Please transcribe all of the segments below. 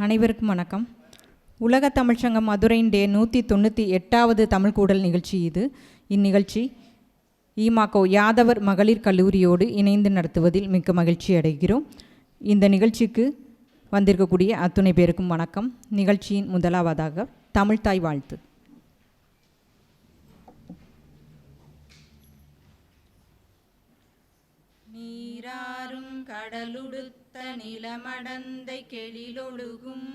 அனைவருக்கும் வணக்கம். உலக தமிழ்ச்சங்கம் மதுரையின் 198வது தமிழ் கூடல் நிகழ்ச்சி இது. இந்நிகழ்ச்சி ஈமாக்கோ யாதவர் மகளிர் கல்லூரியோடு இணைந்து நடத்துவதில் மிக்க மகிழ்ச்சி அடைகிறோம். இந்த நிகழ்ச்சிக்கு வந்திருக்கக்கூடிய அத்துணை பேருக்கும் வணக்கம். நிகழ்ச்சியின் முதலாவதாக தமிழ்த்தாய் வாழ்த்து. நீராறும் கடலுடுத்த நிலமடந்தை கெழிலொழுகும்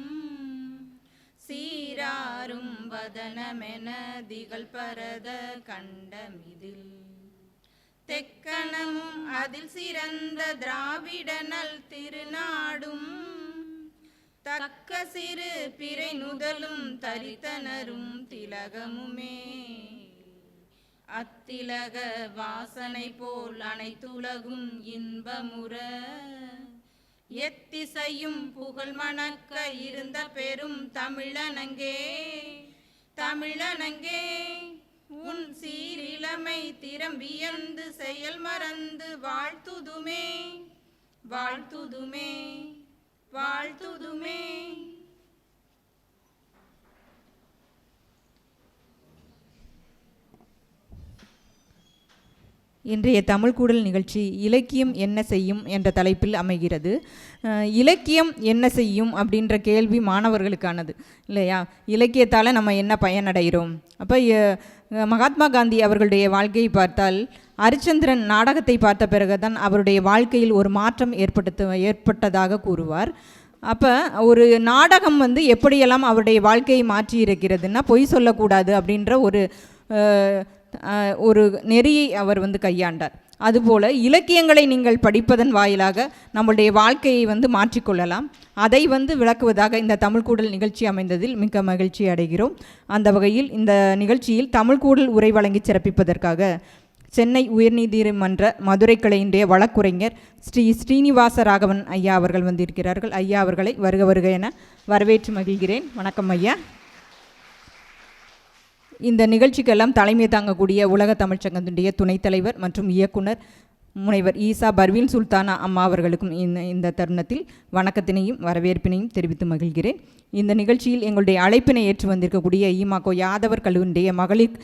சீராறும் வதனமென திகழ் பரத கண்டமிதில் தெக்கணமும் அதில் சிறந்த திராவிடனல் திருநாடும் தக்க சிறு பிறை நுதலும் தரித்தனரும் திலகமுமே அத்திலக வாசனை போல் அனைத்துலகும் இன்பமுற எத்திசையும் புகழ் மணக்க இருந்த பெரும் தமிழனங்கே தமிழனங்கே உன் சீரிழமை திறம் வியந்து செயல் மறந்து வாழ்த்துதுமே வாழ்த்துதுமே வாழ்த்துதுமே. இன்றைய தமிழ் கூடல் நிகழ்ச்சி இலக்கியம் என்ன செய்யும் என்ற தலைப்பில் அமைகிறது. இலக்கியம் என்ன செய்யும் அப்படின்ற கேள்வி மாணவர்களுக்கானது இல்லையா? இலக்கியத்தால் நம்ம என்ன பயனடைகிறோம்? அப்போ மகாத்மா காந்தி அவர்களுடைய வாழ்க்கையை பார்த்தால் அரிச்சந்திரன் நாடகத்தை பார்த்த பிறகுதான் அவருடைய வாழ்க்கையில் ஒரு மாற்றம் ஏற்பட்டதாக கூறுவார். அப்போ ஒரு நாடகம் எப்படியெல்லாம் அவருடைய வாழ்க்கையை மாற்றி இருக்கிறதுன்னா, பொய் சொல்லக்கூடாது அப்படின்ற ஒரு நெறியை அவர் கையாண்டார். அதுபோல் இலக்கியங்களை நீங்கள் படிப்பதன் வாயிலாக நம்மளுடைய வாழ்க்கையை மாற்றிக்கொள்ளலாம். அதை விளக்குவதாக இந்த தமிழ்கூடல் நிகழ்ச்சி அமைந்ததில் மிக்க மகிழ்ச்சி அடைகிறோம். அந்த வகையில் இந்த நிகழ்ச்சியில் தமிழ்கூடல் உரை வழங்கி சிறப்பிப்பதற்காக சென்னை உயர்நீதிமன்ற மதுரை கிளையினுடைய வழக்குரைஞர் ஸ்ரீனிவாச ராகவன் ஐயா அவர்கள் வந்திருக்கிறார்கள். ஐயா அவர்களை வருக வருக என வரவேற்று மகிழ்கிறேன். வணக்கம் ஐயா. இந்த நிகழ்ச்சிக்கெல்லாம் தலைமை தாங்கக்கூடிய உலக தமிழ்ச்சங்கத்தினுடைய துணைத் தலைவர் மற்றும் இயக்குனர் முனைவர் ஈசா பர்வீன் சுல்தானா அம்மா அவர்களுக்கும் இந்த தருணத்தில் வணக்கத்தினையும் வரவேற்பினையும் தெரிவித்து மகிழ்கிறேன். இந்த நிகழ்ச்சியில் எங்களுடைய அழைப்பினை ஏற்று வந்திருக்கக்கூடிய ஈமாக்கோ யாதவர் கல்லூரியுடைய மகளிர்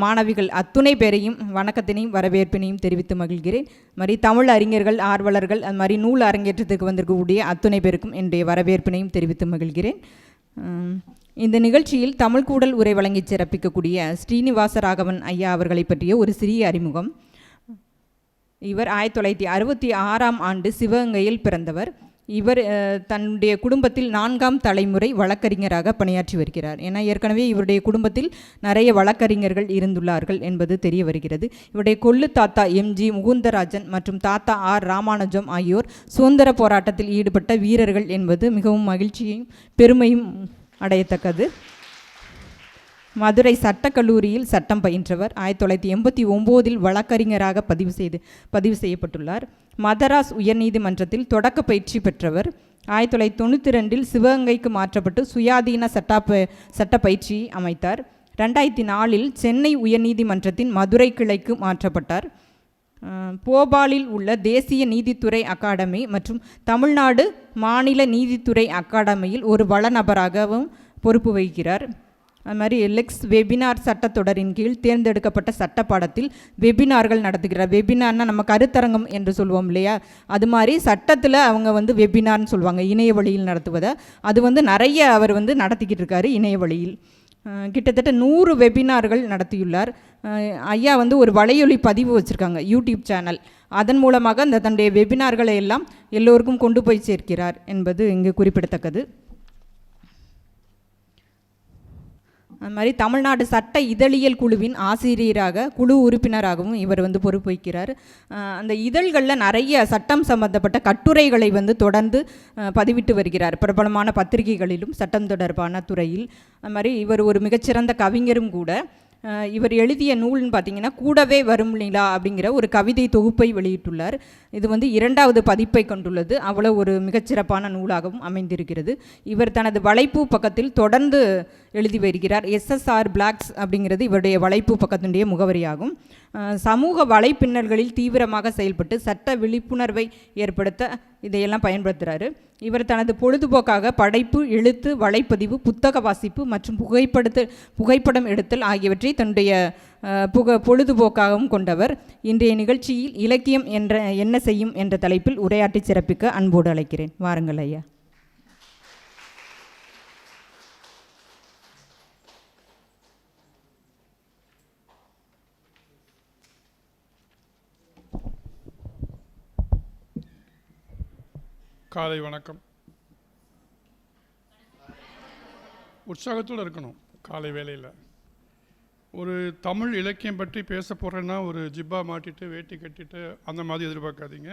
மாணவிகள் அத்துணை பேரையும் வணக்கத்தினையும் வரவேற்பினையும் தெரிவித்து மகிழ்கிறேன். மாதிரி தமிழ் அறிஞர்கள், ஆர்வலர்கள், அது மாதிரி நூல் அரங்கேற்றத்துக்கு வந்திருக்கக்கூடிய அத்துணை பேருக்கும் என்னுடைய வரவேற்பினையும் தெரிவித்து மகிழ்கிறேன். இந்த நிகழ்ச்சியில் தமிழ்கூடல் உரை வழங்கி சிறப்பிக்கக்கூடிய ஸ்ரீனிவாச ராகவன் ஐயா அவர்களை பற்றிய ஒரு சிறிய அறிமுகம். இவர் 1966ஆம் ஆண்டு சிவகங்கையில் பிறந்தவர். இவர் தன்னுடைய குடும்பத்தில் 4ஆம் தலைமுறை வழக்கறிஞராக பணியாற்றி வருகிறார். ஏன்னா ஏற்கனவே இவருடைய குடும்பத்தில் நிறைய வழக்கறிஞர்கள் இருந்துள்ளார்கள் என்பது தெரிய வருகிறது. இவருடைய கொள்ளு தாத்தா எம்ஜி முகுந்தராஜன் மற்றும் தாத்தா ஆர் ராமானுஜம் ஆகியோர் சுதந்திர போராட்டத்தில் ஈடுபட்ட வீரர்கள் என்பது மிகவும் மகிழ்ச்சியும் பெருமையும் அடையத்தக்கது. மதுரை சட்டக்கல்லூரியில் சட்டம் பயின்றவர். 1989இல் வழக்கறிஞராக பதிவு செய்யப்பட்டுள்ளார். மதராஸ் உயர்நீதிமன்றத்தில் தொடக்க பயிற்சி பெற்றவர். 1992இல் சிவகங்கைக்கு மாற்றப்பட்டு சுயாதீன சட்ட பயிற்சியை அமைத்தார். 2004இல் சென்னை உயர்நீதிமன்றத்தின் மதுரை கிளைக்கு மாற்றப்பட்டார். போபாலில் உள்ள தேசிய நீதித்துறை அகாடமி மற்றும் தமிழ்நாடு மாநில நீதித்துறை அகாடமியில் ஒரு வளநபராகவும் பொறுப்பு வகிக்கிறார். அது மாதிரி லெக்ஸ் வெபினார் சட்டத்தொடரின் கீழ் தேர்ந்தெடுக்கப்பட்ட சட்ட பாடத்தில் வெபினார்கள் நடத்துகிறார். வெபினார்னால் நம்ம கருத்தரங்கம் என்று சொல்லுவோம் இல்லையா? அது மாதிரி சட்டத்தில் அவங்க வெபினார்னு சொல்லுவாங்க, இணைய வழியில் நடத்துவதை. அது நிறைய அவர் நடத்திக்கிட்டு இருக்காரு இணைய வழியில். கிட்டத்தட்ட 100 வெபினார்கள் நடத்தியுள்ளார். ஐயா ஒரு வலையொலி பதிவு வச்சுருக்காங்க, யூடியூப் சேனல். அதன் மூலமாக தன்னுடைய வெபினார்களை எல்லாம் எல்லோருக்கும் கொண்டு போய் சேர்க்கிறார் என்பது இங்கு குறிப்பிடத்தக்கது. அது மாதிரி தமிழ்நாடு சட்ட இதழியல் குழுவின் ஆசிரியராக குழு உறுப்பினராகவும் இவர் பொறுப்பு வகிக்கிறார். அந்த இதழ்களில் நிறைய சட்டம் சம்பந்தப்பட்ட கட்டுரைகளை தொடர்ந்து பதிவிட்டு வருகிறார். பிரபலமான பத்திரிகைகளிலும் சட்டம் தொடர்பான துறையில். அது மாதிரி இவர் ஒரு மிகச்சிறந்த கவிஞரும் கூட. இவர் எழுதிய நூல்னு பார்த்தீங்கன்னா கூடவே வரும் நிலா அப்படிங்கிற ஒரு கவிதை தொகுப்பை வெளியிட்டுள்ளார். இது 2வது பதிப்பை கொண்டுள்ளது. அவ்வளோ ஒரு மிகச்சிறப்பான நூலாகவும் அமைந்திருக்கிறது. இவர் தனது வலைப்பூ பக்கத்தில் தொடர்ந்து எழுதி வருகிறார். SSR பிளாக்ஸ் அப்படிங்கிறது இவருடைய வலைப்பு பக்கத்தினுடைய முகவரியாகும். சமூக வலைப்பின்னல்களில் தீவிரமாக செயல்பட்டு சட்ட விழிப்புணர்வை ஏற்படுத்த இதையெல்லாம் பயன்படுத்துகிறாரு. இவர் தனது பொழுதுபோக்காக படைப்பு, எழுத்து, வலைப்பதிவு, புத்தக வாசிப்பு மற்றும் புகைப்படம் எடுத்தல் ஆகியவற்றை தன்னுடைய பொழுதுபோக்காகவும் கொண்டவர். இன்றைய நிகழ்ச்சியில் இலக்கியம் என்ன செய்யும் என்ற தலைப்பில் உரையாற்றி சிறப்பிக்க அன்போடு அழைக்கிறேன். வாருங்கள் ஐயா. காலை வணக்கம். உற்சாகத்தோடு இருக்கணும். காலை வேளையில் ஒரு தமிழ் இலக்கியம் பற்றி பேச போகிறேன்னா ஒரு ஜிப்பா மாட்டிட்டு வேட்டி கட்டிட்டு அந்த மாதிரி எதிர்பார்க்காதீங்க.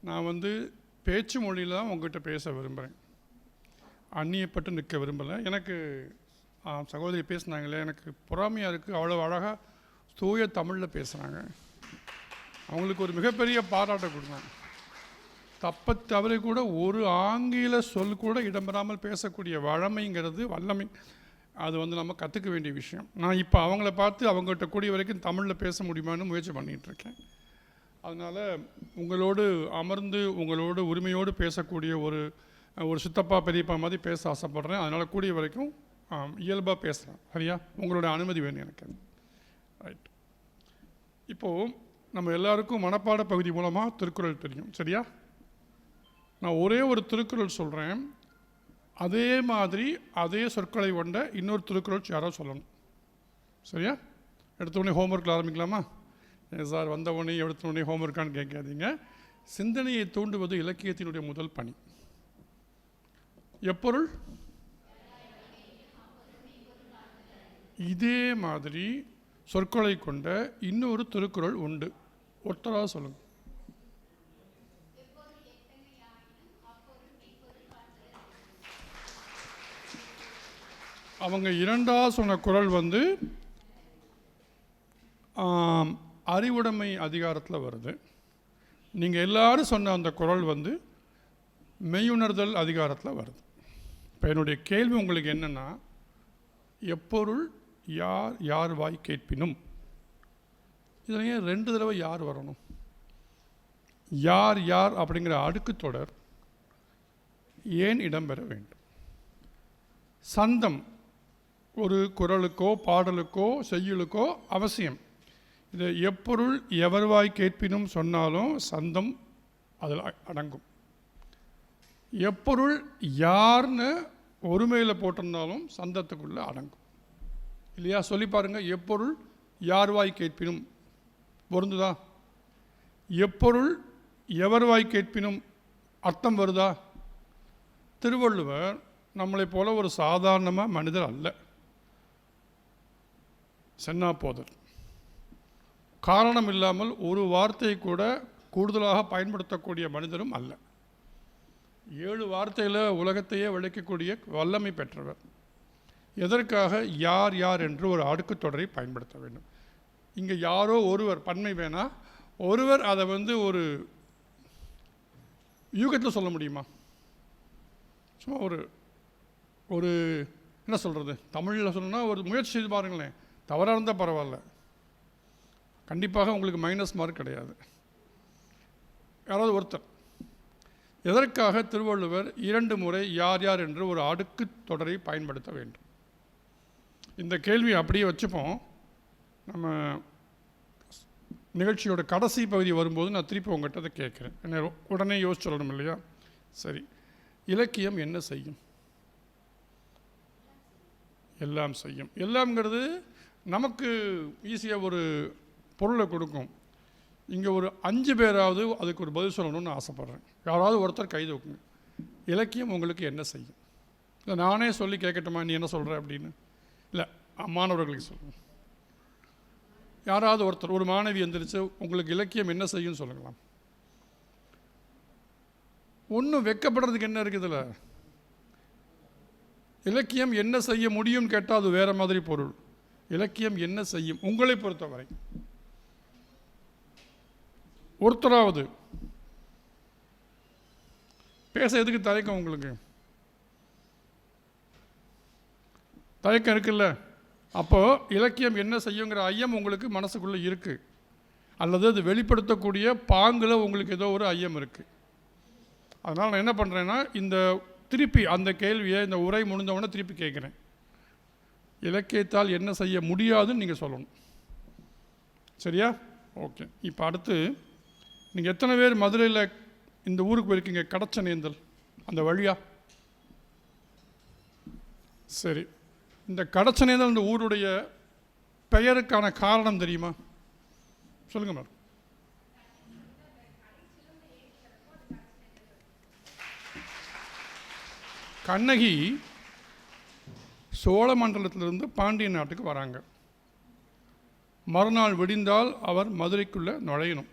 நான் பேச்சு மொழியில் தான் உங்கள்கிட்ட பேச விரும்புகிறேன். அந்நியப்பட்டு நிற்க விரும்பலை. எனக்கு சகோதரி பேசுனாங்களே, எனக்கு பொறாமையாக இருக்குது. அவ்வளோ அழகாக தூய தமிழில் பேசுகிறாங்க. அவங்களுக்கு ஒரு மிகப்பெரிய பாராட்டை கொடுங்க. தப்ப தவறி கூட ஒரு ஆங்கில சொல் கூட இடம்பெறாமல் பேசக்கூடிய வழமைங்கிறது வல்லமை. அது நம்ம கற்றுக்க வேண்டிய விஷயம். நான் இப்போ அவங்கள பார்த்து அவங்ககிட்ட கூடிய வரைக்கும் தமிழில் பேச முடியுமான்னு முயற்சி பண்ணிகிட்ருக்கேன். அதனால் உங்களோடு அமர்ந்து உங்களோடு உரிமையோடு பேசக்கூடிய ஒரு சித்தப்பா பெரியப்பா மாதிரி பேச ஆசைப்பட்றேன். அதனால் கூடிய வரைக்கும் இயல்பாக பேசுகிறேன். சரியா? உங்களோட அனுமதி வேணும் எனக்கு. ரைட். இப்போது நம்ம எல்லாருக்கும் மனப்பாட பகுதி மூலமாக திருக்குறள் தெரியும். சரியா? நான் ஒரே ஒரு திருக்குறள் சொல்கிறேன். அதே மாதிரி அதே சொற்களை கொண்ட இன்னொரு திருக்குறள் யாரோ சொல்லணும். சரியா? எடுத்தோடனே ஹோம்ஒர்க்கில் ஆரம்பிக்கலாமா? சார் வந்தவுடனே எடுத்தோடனே ஹோம்ஒர்க்கான்னு கேட்காதீங்க. சிந்தனையை தூண்டுவது இலக்கியத்தினுடைய முதல் பணி. எப்பொருள்? இதே மாதிரி சொற்களை கொண்ட இன்னொரு திருக்குறள் உண்டு. ஒருத்தராக சொல்லுங்கள். அவங்க இரண்டாவது சொன்ன குறள் அறிவுடைமை அதிகாரத்தில் வருது. நீங்கள் எல்லாரும் சொன்ன அந்த குறள் மெய்யுணர்தல் அதிகாரத்தில் வருது. இப்போ என்னுடைய கேள்வி உங்களுக்கு என்னென்னா, எப்பொருள் யார் யார் வாய் கேட்பினும், இதுலேயே 2 தடவை யார் வரணும்? யார் யார் அப்படிங்கிற அடுக்கு தொடர் ஏன் இடம்பெற வேண்டும்? சந்தம் ஒரு குறளுக்கோ பாடலுக்கோ செய்யுளுக்கோ அவசியம். இது எப்பொருள் எவர்வாய் கேட்பினும் சொன்னாலும் சந்தம் அதில் அடங்கும். எப்பொருள் யார்னு ஒருமையில் போட்டிருந்தாலும் சந்தத்துக்குள்ளே அடங்கும். இல்லையா? சொல்லி பாருங்கள். எப்பொருள் யார்வாய் கேட்பினும் பொருந்துதா? எப்பொருள் எவர்வாய் கேட்பினும் அர்த்தம் வருதா? திருவள்ளுவர் நம்மளை போல ஒரு சாதாரணமாக மனிதர் அல்ல. சென்னா போதர். காரணம் இல்லாமல் ஒரு வார்த்தையை கூட கூடுதலாக பயன்படுத்தக்கூடிய மனிதரும் அல்ல. 7 வார்த்தையில் உலகத்தையே விளக்கக்கூடிய வல்லமை பெற்றவர். எதற்காக யார் யார் என்று ஒரு அடுக்கு தொடரை பயன்படுத்த வேண்டும்? இங்கே யாரோ ஒருவர், பன்மை வேணா, ஒருவர் அதை ஒரு யூகத்தில் சொல்ல முடியுமா? சும்மா ஒரு என்ன சொல்கிறது, தமிழில் சொல்லணும்னா ஒரு முயற்சி செய்து பாருங்களேன். தவறாக இருந்தால் பரவாயில்ல, கண்டிப்பாக உங்களுக்கு மைனஸ் மார்க் கிடையாது. யாராவது ஒருத்தர். எதற்காக திருவள்ளுவர் 2 முறை யார் யார் என்று ஒரு அடுக்கு தொடரை பயன்படுத்த வேண்டும்? இந்த கேள்வி அப்படியே வச்சுப்போம். நம்ம நிகழ்ச்சியோட கடைசி பகுதி வரும்போது நான் திருப்பி உங்கள்கிட்ட அதை கேட்குறேன். என்ன உடனே யோசிச்சு சொல்லணும் இல்லையா? சரி. இலக்கியம் என்ன செய்யும்? எல்லாம் செய்யும். எல்லாம்ங்கிறது நமக்கு ஈஸியாக ஒரு பொருளை கொடுக்கும். இங்கே ஒரு 5 பேராவது அதுக்கு ஒரு பதில் சொல்லணும்னு ஆசைப்பட்றேன். யாராவது ஒருத்தர் கை தூக்குங்க. இலக்கியம் உங்களுக்கு என்ன செய்யும்? இல்லை நானே சொல்லி கேட்கட்டுமா நீ என்ன சொல்கிற அப்படின்னு? இல்லை, மாணவர்களுக்கு சொல்லுங்கள். யாராவது ஒருத்தர், ஒரு மாணவி எந்திரிச்சு உங்களுக்கு இலக்கியம் என்ன செய்யும்னு சொல்லுங்களாம். ஒன்றும் வெட்கப்படுறதுக்கு என்ன இருக்குதுல்ல? இலக்கியம் என்ன செய்ய முடியும்னு கேட்டால் அது வேறு மாதிரி பொருள். இலக்கியம் என்ன செய்யும் உங்களை பொறுத்தவரை? ஒருத்தராவது பேச எதுக்கு தயக்கம் உங்களுக்கு? தயக்கம் இருக்குல்ல? அப்போது இலக்கியம் என்ன செய்யுங்கிற ஐயம் உங்களுக்கு மனசுக்குள்ளே இருக்குது, அல்லது அது வெளிப்படுத்தக்கூடிய பாங்கில் உங்களுக்கு ஏதோ ஒரு ஐயம் இருக்குது. அதனால் நான் என்ன பண்ணுறேன்னா, இந்த திருப்பி அந்த கேள்வியை இந்த உரை முடிந்தவொடனே திருப்பி கேட்குறேன். இலக்கியத்தால் என்ன செய்ய முடியாதுன்னு நீங்கள் சொல்லணும். சரியா? ஓகே. இப்போ அடுத்து, நீங்கள் எத்தனை பேர் மதுரையில் இந்த ஊருக்கு போயிருக்கீங்க? கடச்சனேந்தல் அந்த வழியா? சரி. இந்த கடச்சனேந்தல் இந்த ஊருடைய பெயருக்கான காரணம் தெரியுமா? சொல்லுங்கள் மேடம். கண்ணகி சோழ மண்டலத்திலிருந்து பாண்டிய நாட்டுக்கு வராங்க. மறுநாள் விடிந்தால் அவர் மதுரைக்குள்ளே நுழையணும்.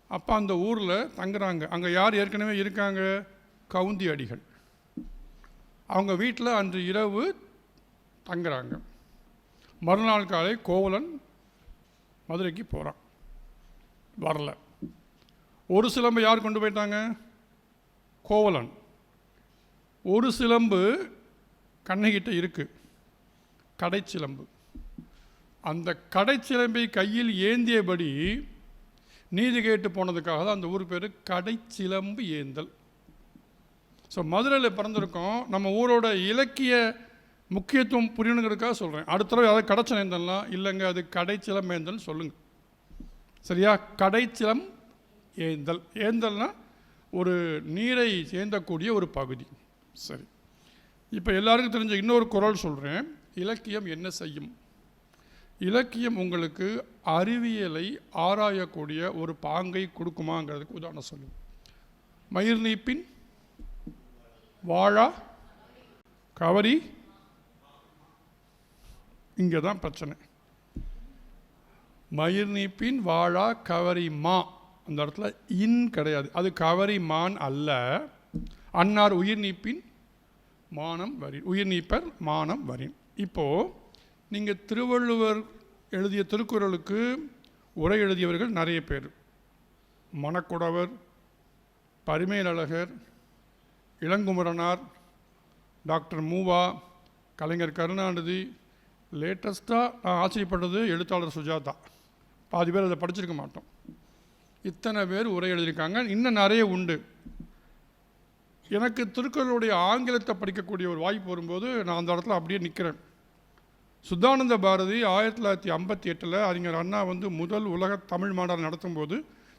அப்போ அந்த ஊரில் தங்குறாங்க. அங்கே யார் ஏற்கனவே இருக்காங்க? கவுந்தி அடிகள். அவங்க வீட்டில் அன்று இரவு தங்குறாங்க. மறுநாள் காலை கோவலன் மதுரைக்கு போகிறான், வரல. ஒரு சிலம்பு யார் கொண்டு போயிட்டாங்க? கோவலன். ஒரு சிலம்பு கண்ணகிட்ட இருக்குது, கடைச்சிலம்பு. அந்த கடைச்சிலம்பை கையில் ஏந்தியபடி நீதி கேட்டு போனதுக்காக தான் அந்த ஊர் பேர் கடைச்சிலம்பு ஏந்தல். ஸோ மதுரையில் பிறந்திருக்கோம். நம்ம ஊரோட இலக்கிய முக்கியத்துவம் புரியணுங்கிறதுக்காக சொல்கிறேன். அடுத்த தடவை யாராவது கடைச்சிலம்பேந்தல்லாம் இல்லைங்க, அது கடைச்சிலம்பேந்தல் சொல்லுங்கள். சரியா? கடைச்சிலம் ஏந்தல். ஏந்தல்னா ஒரு நீரை ஏந்தக்கூடிய ஒரு பகுதி. சரி. இப்போ எல்லாருக்கும் தெரிஞ்ச இன்னொரு குறள் சொல்கிறேன். இலக்கியம் என்ன செய்யும்? இலக்கியம் உங்களுக்கு அறிவியலை ஆராயக்கூடிய ஒரு பாங்கை கொடுக்குமாங்கிறதுக்கு உதாரணம் சொல்லும். மயிர் நீப்பின் வாழா கவரி. இங்கே தான் பிரச்சனை. மயிர் நீப்பின் வாழா கவரி மா, அந்த இடத்துல இன் கிடையாது. அது கவரி மான் அல்ல. அன்னார் உயிர் நீப்பின் மானம் வரின், உயிர் நீப்பர் மானம் வரின். இப்போது நீங்கள் திருவள்ளுவர் எழுதிய திருக்குறளுக்கு உரை எழுதியவர்கள் நிறைய பேர். மணக்குடவர், பரிமேலழகர், இளங்குமரனார், டாக்டர் மூவா, கலைஞர் கருணாநிதி. லேட்டஸ்ட்டாக நான் ஆச்சரியப்பட்டது எழுத்தாளர் சுஜாதா. பாதி பேர் அதை படிச்சிருக்க மாட்டோம். இத்தனை பேர் உரை எழுதியிருக்காங்க. இன்னும் நிறைய உண்டு. எனக்கு திருக்குறளுடைய ஆங்கிலத்தை படிக்கக்கூடிய ஒரு வாய்ப்பு வரும்போது நான் அந்த இடத்துல அப்படியே நிற்கிறேன். சுத்தானந்த பாரதி 1958 அறிஞர் அண்ணா முதல் உலக தமிழ் மாநாடு நடத்தும்போது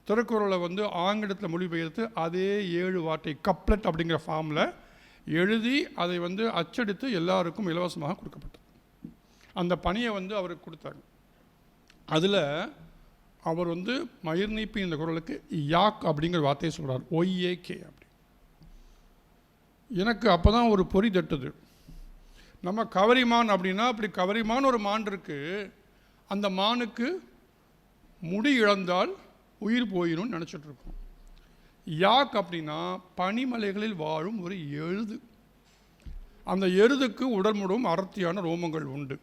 திருக்குறளை ஆங்கிலத்தில் மொழிபெயர்த்து அதே 7 வார்த்தை கப்லெட் அப்படிங்கிற ஃபார்மில் எழுதி அதை அச்சடித்து எல்லாருக்கும் இலவசமாக கொடுக்கப்பட்டது. அந்த பணியை அவருக்கு கொடுத்தாங்க. அதில் அவர் மயிர் நீப்பி இந்த குறளுக்கு யாக் அப்படிங்கிற வார்த்தையை சொல்கிறார், ஒய்ஏகே அப்படி. எனக்கு அப்போ தான் ஒரு பொறி தட்டுது. நம்ம கவரிமான் அப்படின்னா, அப்படி கவரிமான் ஒரு மான் இருக்குது, அந்த மானுக்கு முடி இழந்தால் உயிர் போயிடும்னு நினச்சிட்ருக்கோம். யாக் அப்படின்னா பனிமலைகளில் வாழும் ஒரு எருது. அந்த எருதுக்கு உடல் முழுவதும் அடர்த்தியான ரோமங்கள் உண்டு.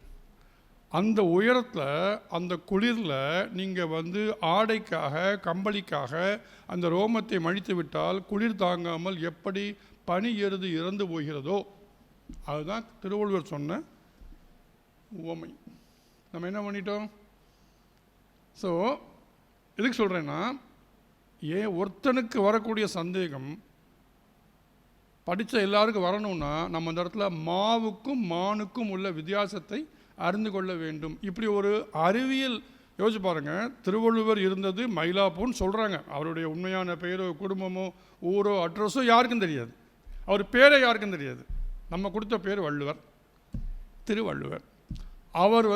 அந்த உயரத்தில் அந்த குளிரில் நீங்கள் ஆடைக்காக கம்பளிக்காக அந்த ரோமத்தை மழித்து விட்டால் குளிர் தாங்காமல் எப்படி பனி எருது இறந்து போகிறதோ அதுதான் திருவள்ளுவர் சொன்ன உவமை. நம்ம என்ன பண்ணிட்டோம்? ஸோ எதுக்கு சொல்கிறேன்னா, ஒருத்தனுக்கு வரக்கூடிய சந்தேகம் படித்த எல்லாருக்கும் வரணும்னா நம்ம அந்த இடத்துல மாவுக்கும் மானுக்கும் உள்ள வித்தியாசத்தை அறிந்து கொள்ள வேண்டும். இப்படி ஒரு அறிவியல் யோசிச்சு பாருங்கள். திருவள்ளுவர் இருந்தது மயிலாப்பூர்னு சொல்கிறாங்க. அவருடைய உண்மையான பெயரோ குடும்பமோ ஊரோ அட்ரஸோ யாருக்கும் தெரியாது. அவர் பேரே யாருக்கும் தெரியாது. நம்ம கொடுத்த பேர் வள்ளுவர், திருவள்ளுவர். அவர்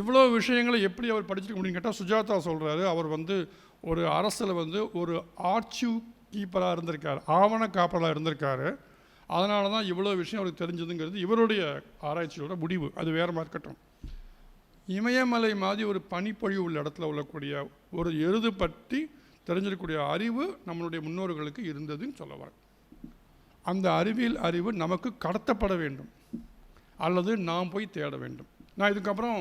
இவ்வளோ விஷயங்களை எப்படி அவர் படிச்சுக்க முடியும்னு கேட்டால் சுஜாதா சொல்கிறாரு. அவர் ஒரு அரசில் ஒரு ஆர்ச்சிவ் கீப்பராக இருந்திருக்கார், ஆவண காப்பராக இருந்திருக்காரு. அதனால தான் இவ்வளோ விஷயம் அவருக்கு தெரிஞ்சதுங்கிறது இவருடைய ஆராய்ச்சியோட முடிவு. அது வேறு மாதிரி இருக்கட்டும். இமயமலை மாதிரி ஒரு பனிப்பொழிவு உள்ள இடத்துல உள்ளக்கூடிய ஒரு எருது பற்றி தெரிஞ்சிருக்கக்கூடிய அறிவு நம்மளுடைய முன்னோர்களுக்கு இருந்ததுன்னு சொல்ல வரேன். அந்த அறிவியல் அறிவு நமக்கு கடத்தப்பட வேண்டும், அல்லது நாம் போய் தேட வேண்டும். நான் இதுக்கப்புறம்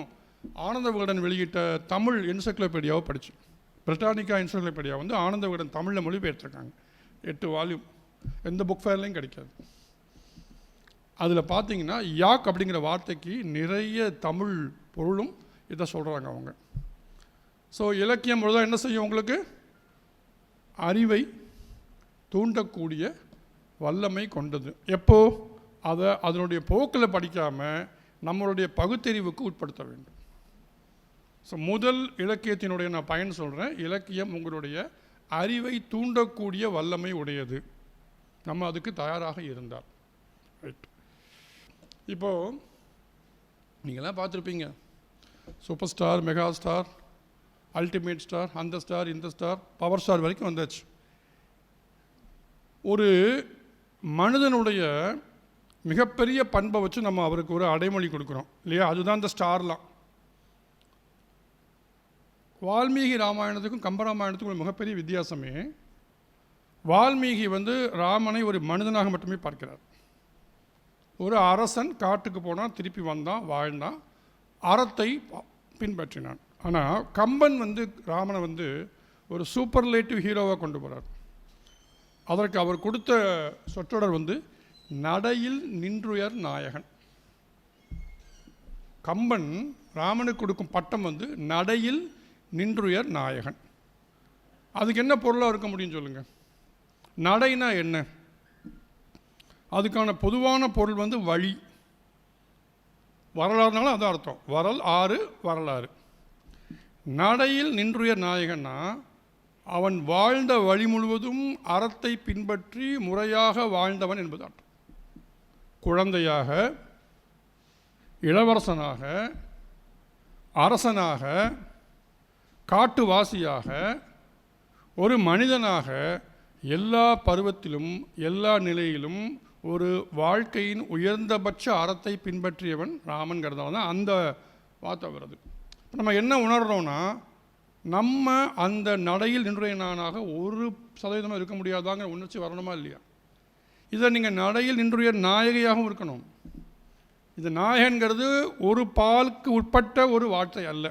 ஆனந்த விகடன் வெளியிட்ட தமிழ் என்சைக்ளோபீடியாவை படித்தேன். பிரிட்டானிக்கா என்சைக்ளோபீடியா ஆனந்த விகடன் தமிழில் மொழிபெயர்த்திருக்காங்க. 8 வால்யூம். எந்த புக் ஃபேர்லையும் கிடைக்காது. அதில் பார்த்தீங்கன்னா யாக் அப்படிங்கிற வார்த்தைக்கு நிறைய தமிழ் பொருளும் இதை சொல்கிறாங்க அவங்க. ஸோ இலக்கியம் பொழுது என்ன செய்யும்? உங்களுக்கு அறிவை தூண்டக்கூடிய வல்லமை கொண்டது. எப்போ? அதை அதனுடைய போக்கில் படிக்காமல் நம்மளுடைய பகுத்தறிவுக்கு உட்படுத்த வேண்டும். ஸோ முதல் இலக்கியத்தினுடைய நான் பயன் சொல்கிறேன். இலக்கியம் உங்களுடைய அறிவை தூண்டக்கூடிய வல்லமை உடையது, நம்ம அதுக்கு தயாராக இருந்தால். ரைட். இப்போது நீங்களாம் பார்த்துருப்பீங்க, super star, mega star, ultimate star, அந்த ஸ்டார், இந்த ஸ்டார், பவர் ஸ்டார் வரைக்கும் வந்தாச்சு. ஒரு மனிதனுடைய மிகப்பெரிய பண்பை வச்சு நம்ம அவருக்கு ஒரு அடைமொழி கொடுக்குறோம் இல்லையா? அதுதான் இந்த ஸ்டார்லாம். வால்மீகி ராமாயணத்துக்கும் கம்பராமாயணத்துக்கும் ஒரு மிகப்பெரிய வித்தியாசமே, வால்மீகி ராமனை ஒரு மனிதனாக மட்டுமே பார்க்கிறார். ஒரு அரசன் காட்டுக்கு போனான், திருப்பி வந்தான், வாழ்ந்தான், அறத்தை பின்பற்றினான். ஆனால் கம்பன் ராமனை ஒரு சூப்பர்லேட்டிவ் ஹீரோவாக கொண்டு போகிறார். அதற்கு அவர் கொடுத்த சொற்றொடர் நடையில் நின்றுயர் நாயகன். கம்பன் ராமனுக்கு கொடுக்கும் பட்டம் நடையில் நின்றுயர் நாயகன். அதுக்கு என்ன பொருளாக இருக்க முடியும் சொல்லுங்கள்? நடைனா என்ன? அதுக்கான பொதுவான பொருள் வழி. வரலாறுனாலும் அதான் அர்த்தம். வரல் ஆறு வரலாறு. நடையில் நின்றுயர் நாயகன்னா அவன் வாழ்ந்த வழி முழுவதும் அறத்தை பின்பற்றி முறையாக வாழ்ந்தவன் என்பது அர்த்தம். குழந்தையாக, இளவரசனாக, அரசனாக, காட்டுவாசியாக, ஒரு மனிதனாக எல்லா பருவத்திலும் எல்லா நிலையிலும் ஒரு வாழ்க்கையின் உயர்ந்தபட்ச அறத்தை பின்பற்றியவன் ராமன்கிறதால தான் அந்த வார்த்தை வருது. இப்போ நம்ம என்ன உணர்றோம்னா, நம்ம அந்த நடையில் நின்றுயனாக 1% இருக்க முடியாதாங்கிற உணர்ச்சி வரணுமா இல்லையா? இதை நீங்கள் நடையில் நின்றுய நாயகியாகவும் இருக்கணும். இது நாயகன்கிறது ஒரு பாலுக்கு உட்பட்ட ஒரு வார்த்தை அல்ல.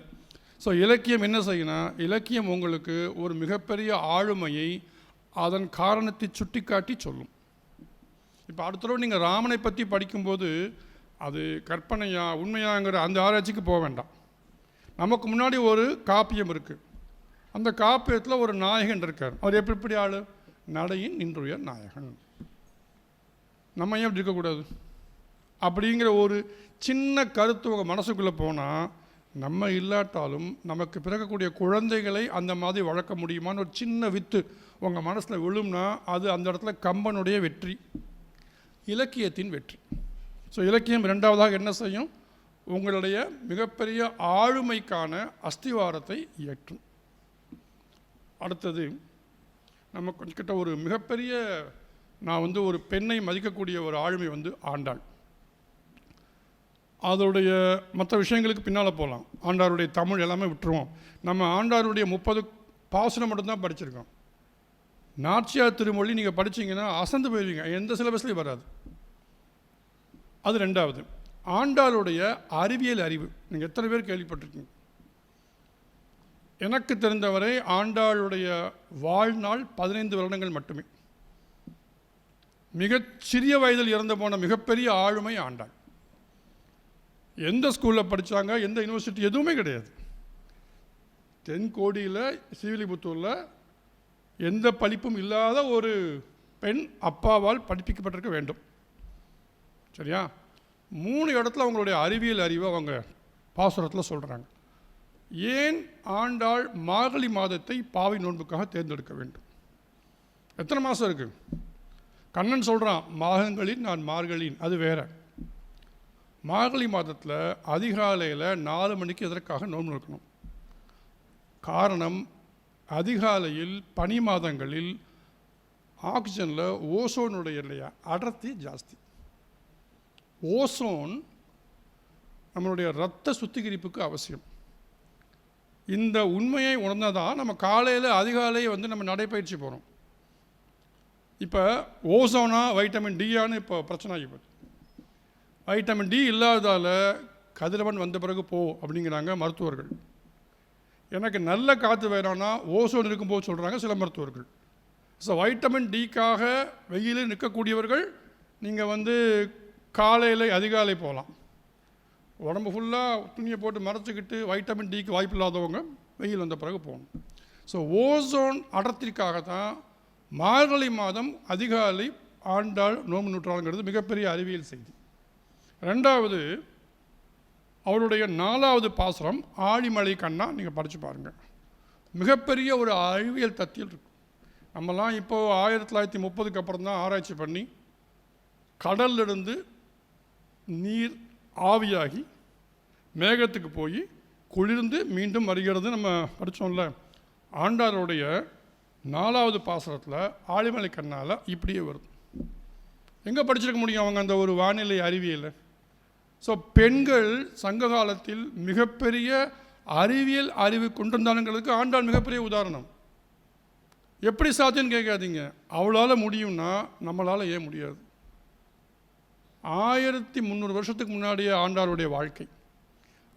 ஸோ இலக்கியம் என்ன செய்யணும்? இலக்கியம் உங்களுக்கு ஒரு மிகப்பெரிய ஆளுமையை அதன் காரணத்தை சுட்டி காட்டி சொல்லும். இப்போ அடுத்த தடவை நீங்கள் ராமனை பற்றி படிக்கும்போது அது கற்பனையா உண்மையாங்கிற அந்த ஆராய்ச்சிக்கு போக வேண்டாம். நமக்கு முன்னாடி ஒரு காப்பியம் இருக்குது. அந்த காப்பியத்தில் ஒரு நாயகன் இருக்கார். அவர் எப்படி ஆள்? நடையின் நின்றுயர் நாயகன். நம்ம ஏன் அப்படி இருக்கக்கூடாது? அப்படிங்கிற ஒரு சின்ன கருத்து உங்கள் மனசுக்குள்ளே போனால், நம்ம இல்லாட்டாலும் நமக்கு பிறக்கக்கூடிய குழந்தைகளை அந்த மாதிரி வளர்க்க முடியுமான்னு ஒரு சின்ன வித்து உங்கள் மனசில் விழும்னா அது அந்த இடத்துல கம்பனுடைய வெற்றி, இலக்கியத்தின் வெற்றி. ஸோ இலக்கியம் ரெண்டாவதாக என்ன செய்யும்? உங்களுடைய மிகப்பெரிய ஆளுமைக்கான அஸ்திவாரத்தை ஏற்றும். அடுத்தது நம்ம கிட்ட ஒரு மிகப்பெரிய, நான் ஒரு பெண்ணை மதிக்கக்கூடிய ஒரு ஆளுமை ஆண்டாள். அதோடைய மற்ற விஷயங்களுக்கு பின்னால் போகலாம். ஆண்டாருடைய தமிழ் எல்லாமே விட்டுருவோம். நம்ம ஆண்டாருடைய 30 பாசுரம் மட்டும்தான் படிச்சிருக்கோம். நாச்சியார் திருமொழி நீங்கள் படித்தீங்கன்னா அசந்து போயிடுவீங்க, எந்த சிலபஸ்லையும் வராது. அது ரெண்டாவது. ஆண்டாளுடைய அறிவியல் அறிவு நீங்கள் எத்தனை பேர் கேள்விப்பட்டிருக்கீங்க? எனக்கு தெரிந்தவரை ஆண்டாளுடைய வாழ்நாள் 15 வருடங்கள் மட்டுமே. மிகச் சிறிய வயதில் இறந்து போன மிகப்பெரிய ஆளுமை ஆண்டாள். எந்த ஸ்கூலில் படித்தாங்க, எந்த யூனிவர்சிட்டி, எதுவுமே கிடையாது. தென்கோடியில் ஸ்ரீவில்லிபுத்தூரில் எந்த படிப்பும் இல்லாத ஒரு பெண் அப்பாவால் படிப்பிக்கப்பட்டிருக்க வேண்டும். சரியா? 3 இடத்துல அவங்களுடைய அறிவியல் அறிவை அவங்க பாசுரத்தில் சொல்கிறாங்க. ஏன் ஆண்டாள் மார்கழி மாதத்தை பாவை நோன்புக்காக தேர்ந்தெடுக்க வேண்டும்? எத்தனை மாதம் இருக்குது? கண்ணன் சொல்கிறான், மாதங்களில் நான் மார்கழின், அது வேற. மார்கழி மாதத்தில் அதிகாலையில் 4 மணிக்கு எதற்காக நோன்பு இருக்கணும்? காரணம், அதிகாலையில் பனி மாதங்களில் ஆக்சிஜனில் ஓசோனுடைய இல்லையா அடர்த்தி ஜாஸ்தி. ஓசோன் நம்மளுடைய இரத்த சுத்திகரிப்புக்கு அவசியம். இந்த உண்மையை உணர்ந்தாதான் நம்ம காலையில் அதிகாலை நம்ம நடைப்பயிற்சி போகிறோம். இப்போ ஓசோனா வைட்டமின் டியான்னு இப்போ பிரச்சனை ஆகிப்போச்சு. வைட்டமின் டி இல்லாததால் கதிரவன் வந்த பிறகு போ அப்படிங்கிறாங்க மருத்துவர்கள். எனக்கு நல்ல காற்று வேணும்னா ஓசோன் இருக்கும்போது சொல்கிறாங்க சில மருத்துவர்கள். ஸோ வைட்டமின் டிக்காக வெயிலில் நிற்கக்கூடியவர்கள் நீங்கள் காலையில் அதிகாலை போகலாம். உடம்பு ஃபுல்லாக துணியை போட்டு மறைச்சிக்கிட்டு வைட்டமின் டிக்கு வாய்ப்பு இல்லாதவங்க வெயில் வந்த பிறகு போகணும். ஸோ ஓசோன் அடர்த்திற்காக தான் மார்கழி மாதம் அதிகாலை ஆண்டாள் நோம்பு நூற்றாளுங்கிறது மிகப்பெரிய அறிவியல் செய்தி. ரெண்டாவது, அவருடைய 4வது பாசுரம் ஆழிமலை கண்ணா நீங்கள் படித்து பாருங்கள். மிகப்பெரிய ஒரு அறிவியல் தத்தியல் இருக்கும். நம்மலாம் இப்போது 1930க்கு அப்புறம் தான் ஆராய்ச்சி பண்ணி கடலிலிருந்து நீர் ஆவியாகி மேகத்துக்கு போய் குளிர்ந்து மீண்டும் வருகிறது நம்ம படித்தோம்ல. ஆண்டாளுடைய 4வது பாசுரத்தில் ஆழிமலை கண்ணால் இப்படியே வருது. எங்கே படிச்சிருக்க முடியும் அவங்க அந்த ஒரு வானிலை அறிவியலை? ஸோ பெண்கள் சங்க காலத்தில் மிகப்பெரிய அறிவியல் அறிவு கொண்டிருந்தானுங்கிறதுக்கு ஆண்டாள் மிகப்பெரிய உதாரணம். எப்படி சாத்தியன்னு கேட்காதீங்க. அவளால் முடியும்னா நம்மளால் ஏன் முடியாது? 1300 வருஷத்துக்கு முன்னாடியே ஆண்டாளுடைய வாழ்க்கை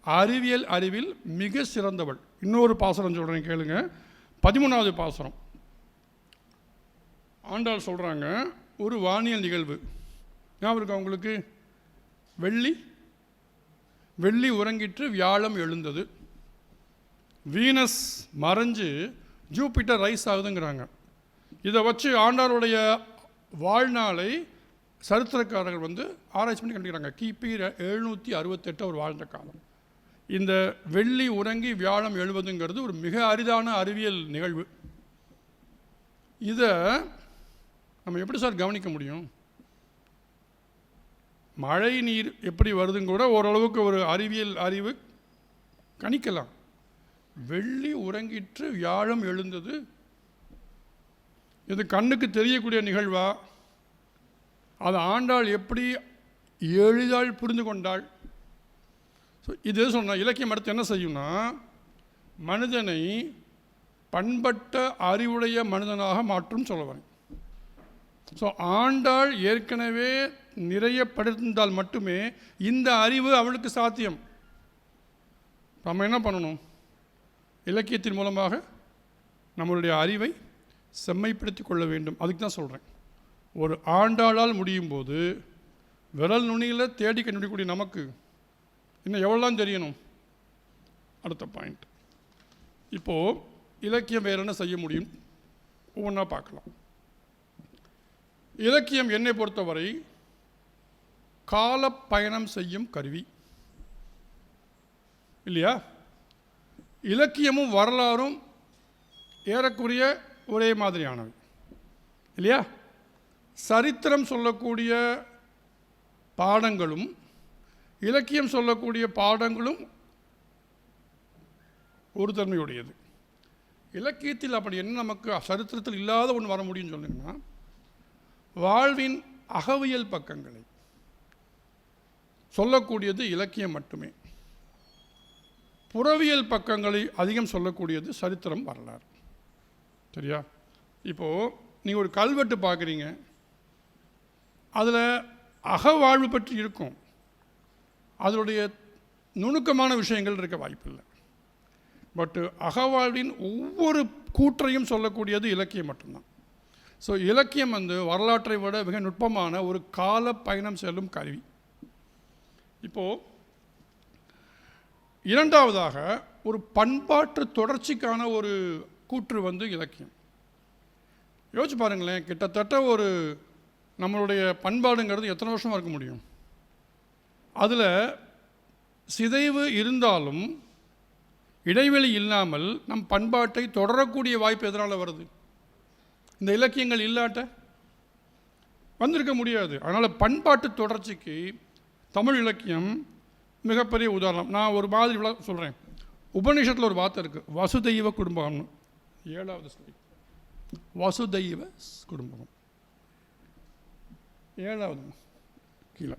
அறிவியல் அறிவில் மிக சிறந்தவள். இன்னொரு பாசுரம் சொல்கிறேன் கேளுங்க. 13வது பாசுரம் ஆண்டாள் சொல்கிறாங்க, ஒரு வானியல் நிகழ்வு ஞாபகம் இருக்கா உங்களுக்கு? வெள்ளி உறங்கிற்று, வியாழம் எழுந்தது, வீனஸ் மறைஞ்சு ஜூபிட்டர் ரைஸ் ஆகுதுங்கிறாங்க. இதை வச்சு ஆண்டாளுடைய வாழ்நாளை சரித்திரக்காரர்கள் ஆராய்ச்சி பண்ணி கண்டுக்கிறாங்க. கிபி 768 அவர் வாழ்ந்த காலம். இந்த வெள்ளி உறங்கி வியாழம் எழுவதுங்கிறது ஒரு மிக அரிதான அறிவியல் நிகழ்வு. இதை நம்ம எப்படி சார் கவனிக்க முடியும்? மழை நீர் எப்படி வருதுன்னு கூட ஓரளவுக்கு ஒரு அறிவியல் அறிவு கணிக்கலாம். வெள்ளி உறங்கிற்று, வியாழம் எழுந்தது, இது கண்ணுக்கு தெரியக்கூடிய நிகழ்வா? அதை ஆண்டாள் எப்படி எளிதாள் புரிந்து கொண்டாள்? ஸோ இது சொன்னால் இலக்கியம் அடுத்து என்ன செய்யும்னா, மனிதனை பண்பட்ட அறிவுடைய மனிதனாக மாற்றும் சொல்லுவாங்க. ஸோ ஆண்டாள் ஏற்கனவே நிறைய படித்திருந்தால் மட்டுமே இந்த அறிவு அவளுக்கு சாத்தியம். நம்ம என்ன பண்ணணும்? இலக்கியத்தின் மூலமாக நம்மளுடைய அறிவை செம்மைப்படுத்தி கொள்ள வேண்டும். அதுக்கு தான் சொல்கிறேன். ஒரு ஆண்டாளால் முடியும் போது விரல் நுனியில் தேடி கண்டுபிடிக்கக்கூடிய நமக்கு இன்னும் எவ்வளோலாம் தெரியணும்? அடுத்த பாயிண்ட். இப்போது இலக்கியம் வேறு என்ன செய்ய முடியும் ஒவ்வொன்றா பார்க்கலாம். இலக்கியம் என்னை பொறுத்தவரை கால பயணம் செய்யும் கருவி இல்லையா? இலக்கியமும் வரலாறும் ஏறக்குறைய ஒரே மாதிரியானவை இல்லையா? சரித்திரம் சொல்லக்கூடிய பாடங்களும் இலக்கியம் சொல்லக்கூடிய பாடங்களும் ஒரு தன்மையுடையது. இலக்கியத்தில் அப்படி என்ன நமக்கு சரித்திரத்தில் இல்லாத ஒன்று வர முடியும்னு சொன்னீங்கன்னா, வாழ்வின் அகவியல் பக்கங்களை சொல்லக்கூடியது இலக்கியம் மட்டுமே. புறவியல் பக்கங்களை அதிகம் சொல்லக்கூடியது சரித்திரம், வரலாறு. சரியா? இப்போது நீங்கள் ஒரு கல்வெட்டு பார்க்குறீங்க, அதில் அகவாழ்வு பற்றி இருக்கும், அதனுடைய நுணுக்கமான விஷயங்கள் இருக்க வாய்ப்பில்லை. பட்டு அகவாழ்வின் ஒவ்வொரு கூற்றையும் சொல்லக்கூடியது இலக்கியம் மட்டும்தான். ஸோ இலக்கியம் வரலாற்றை விட மிக நுட்பமான ஒரு கால பயணம் செல்லும் கருவி. இப்போது இரண்டாவதாக ஒரு பண்பாட்டு தொடர்ச்சிக்கான ஒரு கூற்று இலக்கியம். யோசிச்சு பாருங்களேன், கிட்டத்தட்ட ஒரு நம்மளுடைய பண்பாடுங்கிறது எத்தனை வருஷமாக இருக்க முடியும்? அதில் சிதைவு இருந்தாலும் இடைவெளி இல்லாமல் நம் பண்பாட்டை தொடரக்கூடிய வாய்ப்பு எதனால் வருது? இந்த இலக்கியங்கள் இல்லாட்ட வந்திருக்க முடியாது. அதனால் பண்பாட்டு தொடர்ச்சிக்கு தமிழ் இலக்கியம் மிகப்பெரிய உதாரணம். நான் ஒரு மாதிரி சொல்கிறேன். உபநிஷத்தில் ஒரு வார்த்தை இருக்குது, வசுதெய்வ குடும்பம்னு. 7வது ஸ்லைட். வசுதெய்வ குடும்பம் 7வது கீழே.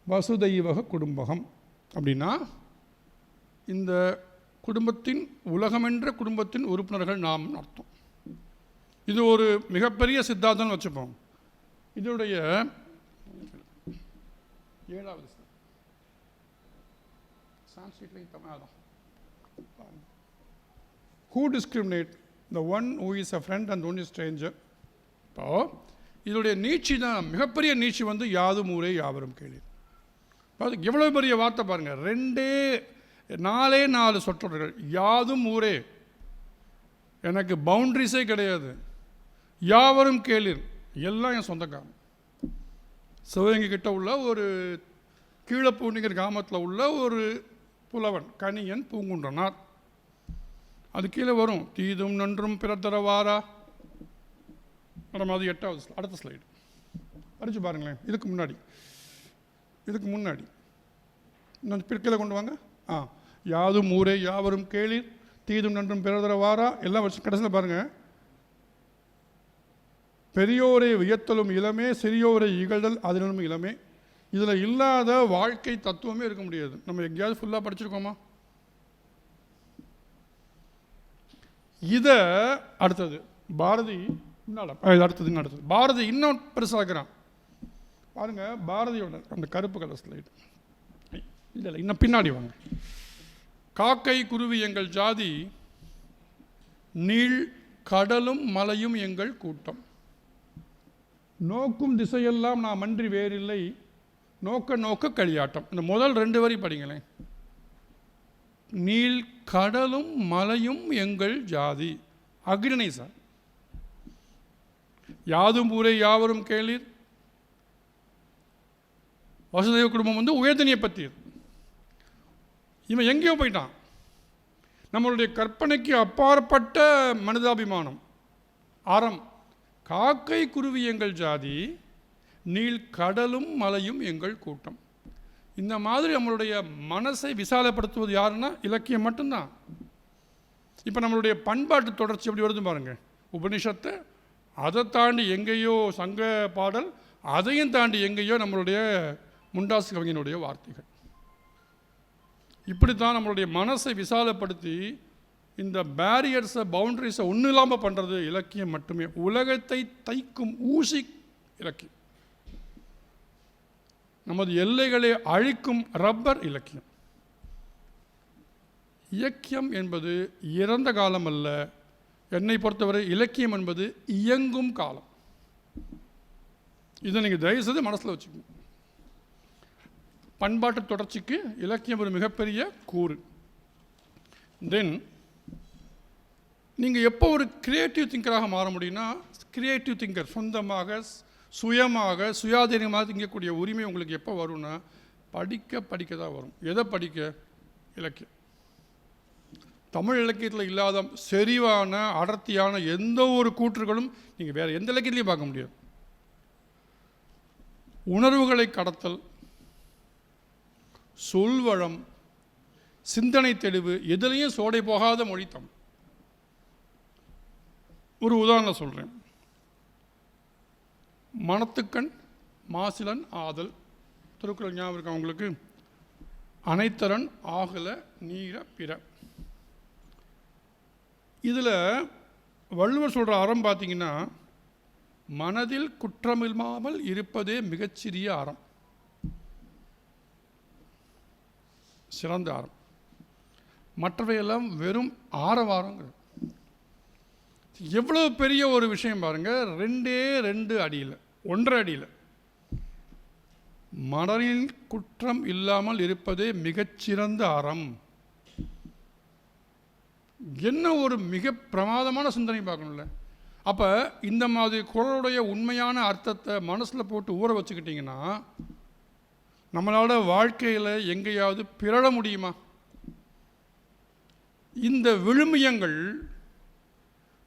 வசுதெய்வ குடும்பகம் அப்படின்னா இந்த குடும்பத்தின் உலகமென்ற குடும்பத்தின் உறுப்பினர்கள் நாம் அர்த்தம். இது ஒரு மிகப்பெரிய சித்தாந்தம் வச்சுப்போம். இதனுடைய 7வது Who discriminate the one who is a friend and one is stranger? இப்போ இதனுடைய நீட்சி தான் மிகப்பெரிய நீட்சி வந்து யாதும் ஊரே யாவரும் கேளீர். அது எவ்வளோ பெரிய வார்த்தை பாருங்கள். 4 சொற்றொடர்கள். யாதும் ஊரே, எனக்கு பவுண்ட்ரிஸே கிடையாது. யாவரும் கேளீர், எல்லாம் என் சொந்தக்காரன். சிவகங்கை கிட்ட உள்ள ஒரு கீழப்பூண்டிங்கிற கிராமத்தில் உள்ள ஒரு புலவன் கணியன் பூங்குன்றனார். அது கீழே வரும், தீதும் நன்றும் பிறத்தரவாரா. அது 8வது அடுத்த ஸ்லைடு படிச்சு பாருங்களேன். இதுக்கு முன்னாடி இன்னும் பிற்கையில் கொண்டு வாங்க. யாதும் ஊரே யாவரும் கேளீர், தீதும் நன்றும் பிறதரவாரா, எல்லாம் வச்சு கடைசியில் பாருங்கள். பெரியோரை வியத்தலும் இளமே, சிறியோரை இகழ்தல் அதனும் இளமே. இதில் இல்லாத வாழ்க்கை தத்துவமே இருக்க முடியாது. நம்ம எங்கேயாவது ஃபுல்லாக படிச்சிருக்கோமா? இதை அடுத்தது பாரதி அடுத்தது பாரதி இன்னும் பெருசாகிறான் பாருங்க. பாரதியோட அந்த கருப்பு கலர் ஸ்லைடு இல்லை, இன்னும் பின்னாடி வாங்க. காக்கை குருவி எங்கள் ஜாதி, நீள் கடலும் மலையும் எங்கள் கூட்டம், நோக்கும் திசையெல்லாம் நாம் அன்றி வேறில்லை, நோக்க நோக்க களியாட்டம். இந்த முதல் 2 வரி படிங்களேன். நீள் கடலும் மலையும் எங்கள் ஜாதி, அக்ரிணை சார். யாதும் ஊரே யாவரும் கேளீர், வசுதேவ குடும்பம் வந்து உயர்தனியை பற்றி. இவன் எங்கேயோ போயிட்டான். நம்மளுடைய கற்பனைக்கு அப்பாற்பட்ட மனிதாபிமானம், அறம். காக்கை குருவி எங்கள் ஜாதி, நீள் கடலும் மலையும் எங்கள் கூட்டம். இந்த மாதிரி நம்மளுடைய மனசை விசாலப்படுத்துவது யாருன்னா இலக்கியம் மட்டும்தான். இப்போ நம்மளுடைய பண்பாட்டு தொடர்ச்சி எப்படி வருது பாருங்கள். உபனிஷத்தை, அதை தாண்டி எங்கேயோ சங்க பாடல், அதையும் தாண்டி எங்கேயோ நம்மளுடைய முண்டாசு கவிஞனுடைய வார்த்தைகள். இப்படித்தான் நம்மளுடைய மனசை விசாலப்படுத்தி இந்த பேரியர்ஸை, பவுண்டரிஸை ஒன்றும் இல்லாமல் பண்ணுறது இலக்கியம் மட்டுமே. உலகத்தை தைக்கும் ஊசி இலக்கியம். நமது எல்லைகளை அழிக்கும் ரப்பர் இலக்கியம். இலக்கியம் என்பது இறந்த காலம் அல்ல. என்னை பொறுத்தவரை இலக்கியம் என்பது இயங்கும் காலம். இதை நீங்கள் தயவுசெய்து மனசில் வச்சுக்கணும். பண்பாட்டு தொடர்ச்சிக்கு இலக்கியம் ஒரு மிகப்பெரிய கூறு. தென் நீங்கள் எப்போ ஒரு கிரியேட்டிவ் திங்கராக மாற முடியும்னா, கிரியேட்டிவ் திங்கர், சொந்தமாக சுயமாக சுயாதீனமாக திங்கக்கூடிய உரிமை உங்களுக்கு எப்போ வரும்னா, படிக்க தான் வரும். எதை படிக்க? இலக்கியம். தமிழ் இலக்கியத்தில் இல்லாத செறிவான அடர்த்தியான எந்த ஒரு கூற்றுகளும் நீங்கள் வேறு எந்த இலக்கியத்திலையும் பார்க்க முடியாது. உணர்வுகளை கடத்தல், சொல்வளம், சிந்தனை தெளிவு, எதிலையும் சோடை போகாத மொழி தமிழ். ஒரு உதாரணம் சொல்கிறேன். மனத்துக்கண் மாசிலன் ஆதல், திருக்குறள் ஞாபகம் இருக்கா உங்களுக்கு? அனைத்தரன் ஆகல நீர பிற. இதில் வள்ளுவர் சொல்கிற அறம் பார்த்தீங்கன்னா, மனதில் குற்றமில்லாமல் இருப்பதே மிகச்சிறிய அறம், சிறந்த அறம். மற்றவையெல்லாம் வெறும் ஆரவாரங்கள். எவ்வளோ பெரிய ஒரு விஷயம் பாருங்கள். 2 அடியில், 1.5 அடியில், மனதில் குற்றம் இல்லாமல் இருப்பதே மிகச்சிறந்த அறம். என்ன ஒரு மிக பிரமாதமான சிந்தனை பார்க்கணும்ல. அப்போ இந்த மாதிரி குறளுடைய உண்மையான அர்த்தத்தை மனசில் போட்டு ஊற வச்சுக்கிட்டிங்கன்னா, நம்மளோட வாழ்க்கையில் எங்கேயாவது பிறழ முடியுமா? இந்த விழுமியங்கள்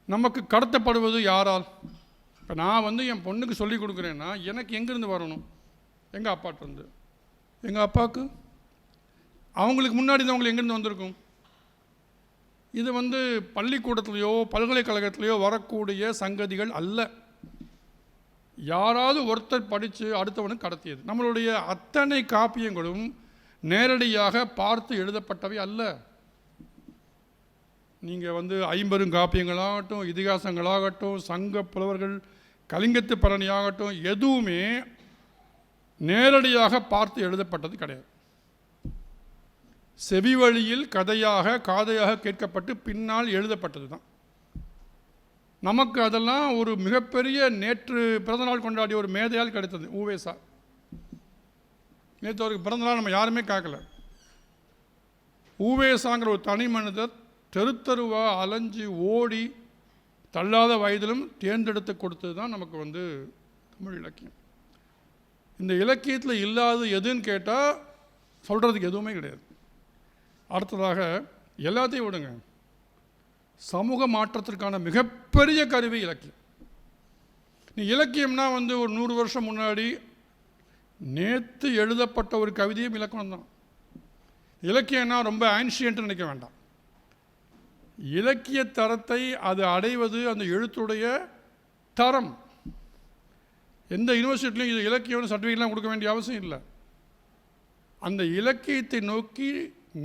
நமக்கு கடத்தப்படுவது யாரால்? இப்போ நான் என் பொண்ணுக்கு சொல்லி கொடுக்குறேன்னா, எனக்கு எங்கேருந்து வரணும்? எங்கள் அப்பாட்டிருந்து. எங்கள் அப்பாவுக்கு அவங்களுக்கு முன்னாடி தான் அவங்களுக்கு எங்கேருந்து வந்திருக்கும்? இது பள்ளிக்கூடத்துலேயோ பல்கலைக்கழகத்திலேயோ வரக்கூடிய சங்கதிகள் அல்ல. யாராவது ஒருத்தர் படித்து அடுத்தவனுக்கு கடத்தியது. நம்மளுடைய அத்தனை காப்பியங்களும் நேரடியாக பார்த்து எழுதப்பட்டவை அல்ல. நீங்கள் 50 காப்பியங்களாகட்டும், இதிகாசங்களாகட்டும், சங்க புலவர்கள், கலிங்கத்து பரணியாகட்டும், எதுவுமே நேரடியாக பார்த்து எழுதப்பட்டது கிடையாது. செவி வழியில் கதையாக காதையாக கேட்கப்பட்டு பின்னால் எழுதப்பட்டது தான். நமக்கு அதெல்லாம் ஒரு மிகப்பெரிய நேற்று பிறந்தநாள் கொண்டாடிய ஒரு மேதையால் கிடைத்தது. ஊவேசா. நேற்று அவருக்கு பிறந்தநாள் நம்ம யாருமே காக்கல. ஊவேசாங்கிற ஒரு தனி மனிதர் தெருத்தருவா அலைஞ்சி ஓடி தள்ளாத வயதிலும் தேர்ந்தெடுத்து கொடுத்தது தான் நமக்கு தமிழ் இலக்கியம். இந்த இலக்கியத்தில் இல்லாத எதுன்னு கேட்டால் சொல்கிறதுக்கு எதுவுமே கிடையாது. அடுத்ததாக எல்லாத்தையும் விடுங்க, சமூக மாற்றத்திற்கான மிகப்பெரிய கருவி இலக்கியம். நீ இலக்கியம்னா ஒரு 100 வருஷம் முன்னாடி நேற்று எழுதப்பட்ட ஒரு கவிதையும் இலக்கணம் தான். இலக்கியம்னா ரொம்ப ஆன்ஷியன்ட்டு நினைக்க வேண்டாம். இலக்கிய தரத்தை அது அடைவது அந்த எழுத்துடைய தரம். எந்த யூனிவர்சிட்டிலையும் இது இலக்கியம் சர்டிஃபிகேட்லாம் கொடுக்க வேண்டிய அவசியம் இல்லை. அந்த இலக்கியத்தை நோக்கி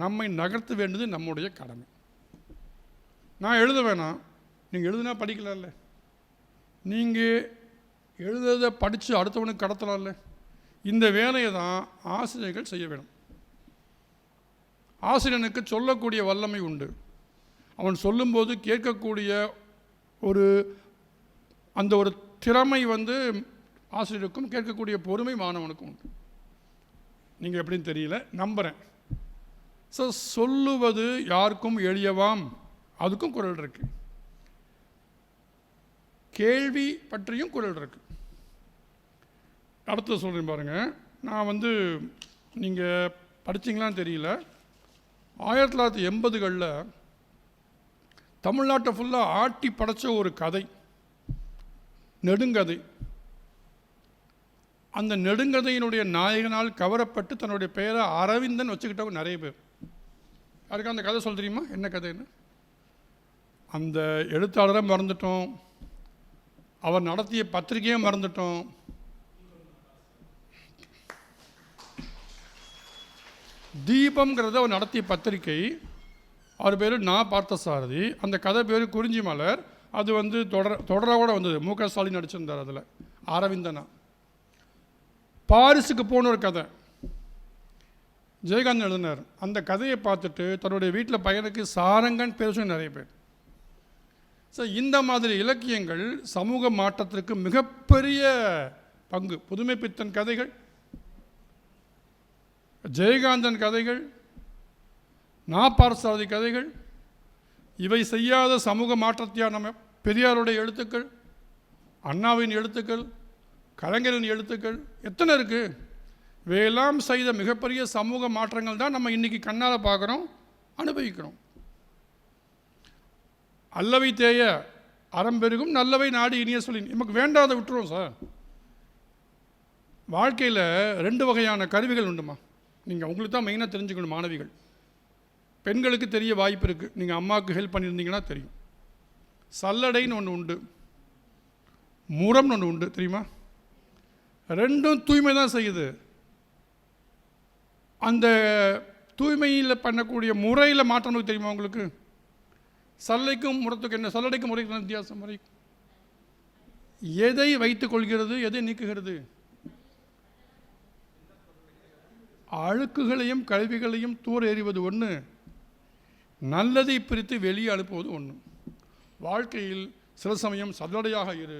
நம்மை நகர்த்த வேண்டியது நம்முடைய கடமை. நான் எழுத வேணாம், நீங்கள் எழுதுனா படிக்கலாம்ல, நீங்கள் எழுதுறதை படித்து அடுத்தவனுக்கு கடத்தலாம்ல. இந்த வேலையை தான் ஆசிரியர்கள் செய்ய வேணும். ஆசிரியனுக்கு சொல்லக்கூடிய வல்லமை உண்டு. அவன் சொல்லும்போது கேட்கக்கூடிய அந்த ஒரு திறமை ஆசிரியருக்கும் கேட்கக்கூடிய பொறுமை மாணவனுக்கும் உண்டு. நீங்கள் எப்படின்னு தெரியல, நம்புகிறேன். ஸோ சொல்லுவது யாருக்கும் எளியவாம், அதுக்கும் குரல் இருக்கு. கேள்வி பற்றியும் குரல் இருக்கு. அடுத்து சொல்கிறேன் பாருங்கள். நான் நீங்கள் படிச்சிங்களான்னு தெரியல, 1980களில் தமிழ்நாட்டை ஃபுல்லாக ஆட்டி படைச்ச ஒரு கதை, நெடுங்கதை. அந்த நெடுங்கதையினுடைய நாயகனால் கவரப்பட்டு தன்னுடைய பெயரை அரவிந்தன் வச்சுக்கிட்டவங்க நிறைய பேர். யாருக்கு அந்த கதை சொல்ல தெரியுமா? என்ன கதைன்னு? அந்த எழுத்தாளரை மறந்துட்டோம், அவர் நடத்திய பத்திரிகையை மறந்துட்டோம். தீபம்ங்கிறத அவர் நடத்திய பத்திரிகை, அவர் பேர் நா பார்த்தசாரதி. அந்த கதை பேர் குறிஞ்சி மலர். அது தொடராக கூட வந்தது, மு.க. ஸ்டாலின் நடிச்சிருந்தார். அதில் அரவிந்தனா பாரிஸுக்கு போன ஒரு கதை ஜெயகாந்தன் எழுதினார். அந்த கதையை பார்த்துட்டு தன்னுடைய வீட்டில் பையனுக்கு சாரங்கன் பேச நிறைய பேர். ஸோ இந்த மாதிரி இலக்கியங்கள் சமூக மாற்றத்திற்கு மிகப்பெரிய பங்கு. புதுமைப்பித்தன் கதைகள், ஜெயகாந்தன் கதைகள், நாப்பார்சாதி கதைகள், இவை செய்யாத சமூக மாற்றத்தையா நம்ம பெரியாருடைய எழுத்துக்கள், அண்ணாவின் எழுத்துக்கள், கலைஞரின் எழுத்துக்கள் எத்தனை இருக்குது? இவையெல்லாம் செய்த மிகப்பெரிய சமூக மாற்றங்கள் தான் நம்ம இன்றைக்கி கண்ணால் பார்க்குறோம், அனுபவிக்கிறோம். அல்லவை தேய அறம்பெருகும் நல்லவை நாடு இனிய சொல்லி நமக்கு வேண்டாத விட்டுருவோம் சார். வாழ்க்கையில் 2 வகையான கருவிகள் உண்டுமா. நீங்கள் உங்களுக்கு தான் மெயினாக தெரிஞ்சுக்கணும். மாணவிகள், பெண்களுக்கு தெரிய வாய்ப்பு இருக்குது. நீங்கள் அம்மாவுக்கு ஹெல்ப் பண்ணியிருந்தீங்கன்னா தெரியும். சல்லடைன்னு ஒன்று உண்டு, முரம்னு ஒன்று உண்டு, தெரியுமா? 2ம் தூய்மை தான் செய்யுது. அந்த தூய்மையில் பண்ணக்கூடிய முறையில் மாற்றம் தெரியுமா உங்களுக்கு? சல்லைக்கும் முரத்துக்கு என்ன, சல்லடைக்கும் முறைக்கு வித்தியாசம்? முறை எதை வைத்துக் கொள்கிறது, எதை நீக்குகிறது? அழுக்குகளையும் கழிவுகளையும் தூர எறிவது ஒன்று, நல்லதை பிரித்து வெளியே அனுப்புவது ஒன்று. வாழ்க்கையில் சில சமயம் சல்லடையாக இரு,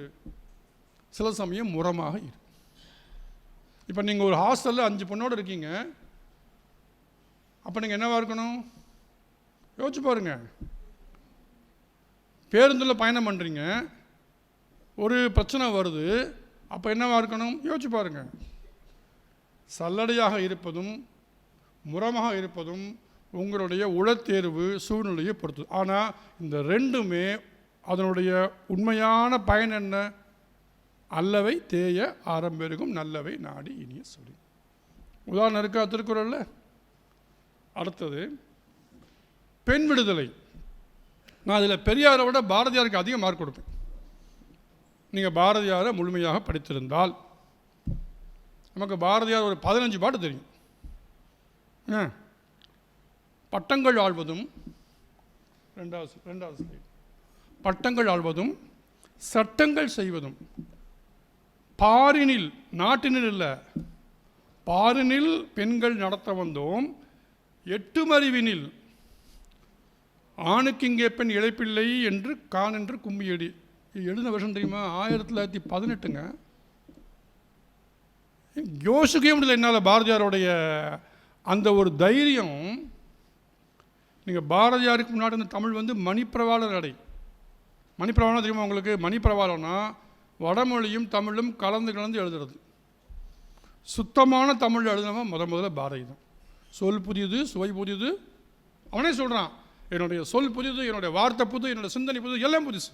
சில சமயம் முரமாக இரு. இப்போ நீங்கள் ஒரு ஹாஸ்டலில் 5 பொண்ணோடு இருக்கீங்க, அப்போ நீங்கள் என்னவாக இருக்கணும்? யோசிச்சு பாருங்கள். பேருந்தில் பயணம் பண்ணுறீங்க, ஒரு பிரச்சனை வருது, அப்போ என்னவாக இருக்கணும்? யோசிச்சு பாருங்கள். சல்லடையாக இருப்பதும் முரமாக இருப்பதும் உங்களுடைய உளத்தேர்வு சூழ்நிலையை பொறுத்து. ஆனால் இந்த 2மே அதனுடைய உண்மையான பயன் என்ன? அல்லவை தேய ஆரம்பெருகும் நல்லவை நாடி இனிய சொல்லி. உதாரணம் இருக்கா திருக்குறளில்? அடுத்தது பெண் விடுதலை. நான் அதில் பெரியாரை விட பாரதியாருக்கு அதிக மார்க் கொடுப்பேன். நீங்கள் பாரதியாரை முழுமையாக படித்திருந்தால் நமக்கு பாரதியார் ஒரு 15 பாட்டு தெரியும். பட்டங்கள் ஆள்வதும், ரெண்டாவது பட்டங்கள் ஆள்வதும் சட்டங்கள் செய்வதும், பாரினில், நாட்டினில் இல்லை, பாரினில் பெண்கள் நடத்த வந்தோம், 8 மறிவினில் ஆணுக்கு இங்கே பெண் இழைப்பில்லை என்று கான் என்று கும்மியடி. எழுதின வருஷம் தெரியுமா? 1918ங்க. யோசிக்கவே முடியல என்னால் பாரதியாருடைய அந்த ஒரு தைரியம். நீங்கள் பாரதியாருக்கு முன்னாடி இந்த தமிழ் வந்து மணிப்பிரவாள நடை. மணிப்பிரவாளம் தெரியுமா உங்களுக்கு? மணிப்பிரவாளம்னா வடமொழியும் தமிழும் கலந்து எழுதுறது. சுத்தமான தமிழ் எழுதினவன் முதல்ல பாரதி தான். சொல் புதியது, சுவை புதியது. அவனே சொல்கிறான், என்னுடைய சொல் புதியது, என்னுடைய வார்த்தை புது, என்னுடைய சிந்தனை புது, எல்லாம் புதுசு.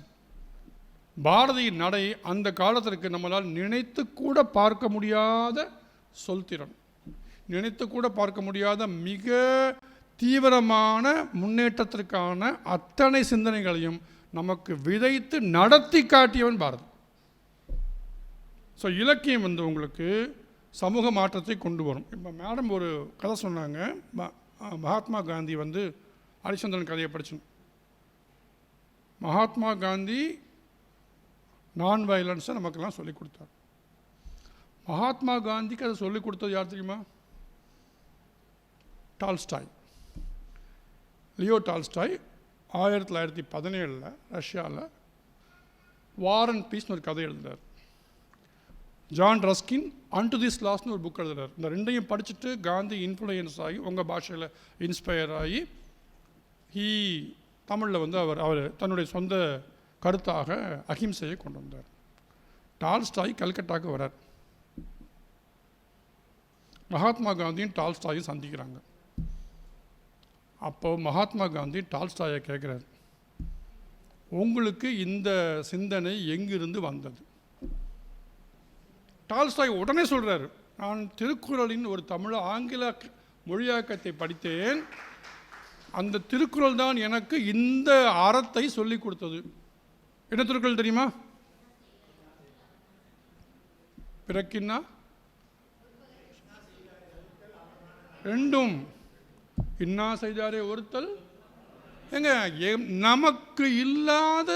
பாரதியின் நடை அந்த காலத்திற்கு நம்மளால் நினைத்து கூட பார்க்க முடியாத சொல்திறன், நினைத்து கூட பார்க்க முடியாத மிக தீவிரமான முன்னேற்றத்திற்கான அத்தனை சிந்தனைகளையும் நமக்கு விதைத்து நடத்தி காட்டியவன் பாரதி. ஸோ இலக்கியம் வந்து உங்களுக்கு சமூக மாற்றத்தை கொண்டு வரும். இப்போ மேடம் ஒரு கதை சொன்னாங்க, மகாத்மா காந்தி வந்து ஹரிச்சந்திரன் கதையை படிச்சோம். மகாத்மா காந்தி நான் வயலன்ஸை நமக்கெல்லாம் சொல்லிக் கொடுத்தார். மகாத்மா காந்திக்கு அதை சொல்லிக் கொடுத்தது யார் தெரியுமா? டால்ஸ்டாய். லியோ டால்ஸ்டாய் 1917 ரஷ்யாவில் வார் அண்ட் பீஸ்னு ஒரு கதை எழுதுகிறார். John Ruskin unto this லாஸ்ட்னு ஒரு புக் எழுதுகிறார். இந்த ரெண்டையும் படிச்சுட்டு காந்தி இன்ஃப்ளூயன்ஸ் ஆகி உங்கள் பாஷையில் இன்ஸ்பயர் ஆகி தமிழில் வந்து அவர் தன்னுடைய சொந்த கருத்தாக அஹிம்சையை கொண்டு வந்தார். டால்ஸ்டாய் கல்கட்டாவுக்கு வரார். மகாத்மா காந்தியும் டால்ஸ்டாயும் சந்திக்கிறாங்க. அப்போது மகாத்மா காந்தி டால்ஸ்டாயை கேட்குறார், உங்களுக்கு இந்த சிந்தனை எங்கிருந்து வந்தது? டால்ஸ்டாய் உடனே சொல்கிறார், நான் திருக்குறளின் ஒரு ஆங்கில மொழியாக்கத்தை படித்தேன், அந்த திருக்குறள் தான் எனக்கு இந்த அறத்தை சொல்லிக் கொடுத்தது. என்ன திருக்குறள் தெரியுமா? பிறக்கின்னா ரெண்டும் இன்னா செய்தாரே ஒருத்தல். எங்க நமக்கு இல்லாத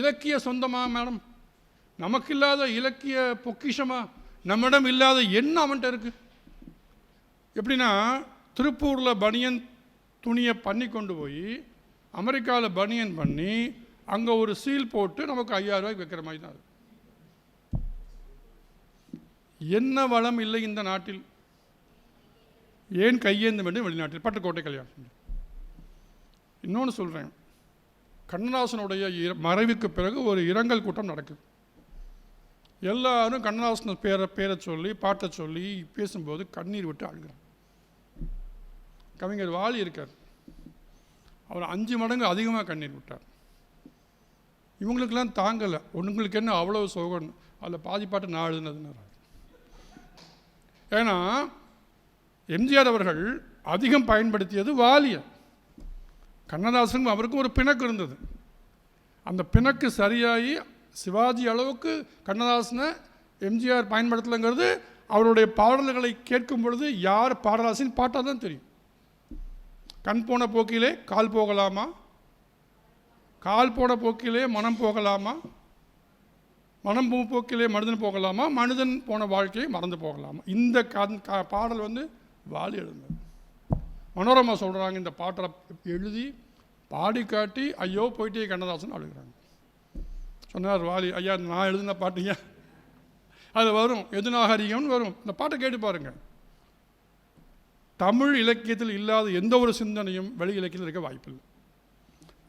இலக்கிய சொந்தமா மேடம்? நமக்கு இல்லாத இலக்கிய பொக்கிஷமா? நம்மிடம் இல்லாத என்ன அவன்கிட்ட இருக்கு? எப்படின்னா, திருப்பூரில் பனியன் துணியை பண்ணி கொண்டு போய் அமெரிக்காவில் பனியன் பண்ணி அங்கே ஒரு சீல் போட்டு நமக்கு 5000 ரூபாய்க்கு வைக்கிற மாதிரி தான். என்ன வளம் இல்லை இந்த நாட்டில்? ஏன் கையேந்த வேண்டும் வெளிநாட்டில்? பட்டுக்கோட்டை கல்யாணம். இன்னொன்று சொல்கிறேன், கண்ணதாசனுடைய மறைவுக்கு பிறகு ஒரு இரங்கல் கூட்டம் நடக்குது. எல்லாரும் கண்ணதாசன் பேரை சொல்லி பாட்டை சொல்லி பேசும்போது கண்ணீர் விட்டு அழுகிறார். கவிஞர் வாலி இருக்கார், அவர் 5 மடங்கு அதிகமாக கண்ணீர் விட்டார். இவங்களுக்கெல்லாம் தாங்கலை. உங்களுக்கு என்ன அவ்வளோ சோகம்? அதில் பாதி பாட்டு நான் எழுதுனதுன்னு. ஏன்னா எம்ஜிஆர் அவர்கள் அதிகம் பயன்படுத்தியது வாலியை. கண்ணதாசன் அவருக்கு ஒரு பிணக்கு இருந்தது. அந்த பிணக்கு சரியாகி சிவாஜி அளவுக்கு கண்ணதாசனை எம்ஜிஆர் பயன்படுத்தலைங்கிறது அவருடைய பாடல்களை கேட்கும் பொழுது யார் பாடலாசின் பாட்டாக தான் தெரியும். கண் போன போக்கிலே கால் போகலாமா, கால் போன போக்கிலே மனம் போகலாமா, மனம் போக்கிலே மனிதன் போகலாமா, மனிதன் போன வாழ்க்கையை மறந்து போகலாமா. இந்த பாடல் வந்து வாலி எழுந்தது. மனோரமா சொல்கிறாங்க, இந்த பாட்டை எழுதி பாடி காட்டி ஐயோ போயிட்டே கண்ணதாசன் அழுகிறாங்க. சொன்னார் வாலி, ஐயா நான் எழுதின பாட்டுங்க அது வரும், எதுநாகரிகம்னு வரும், இந்த பாட்டை கேட்டு பாருங்க. தமிழ் இலக்கியத்தில் இல்லாத எந்த ஒரு சிந்தனையும் வெளி இலக்கியத்தில் இருக்க வாய்ப்பில்லை.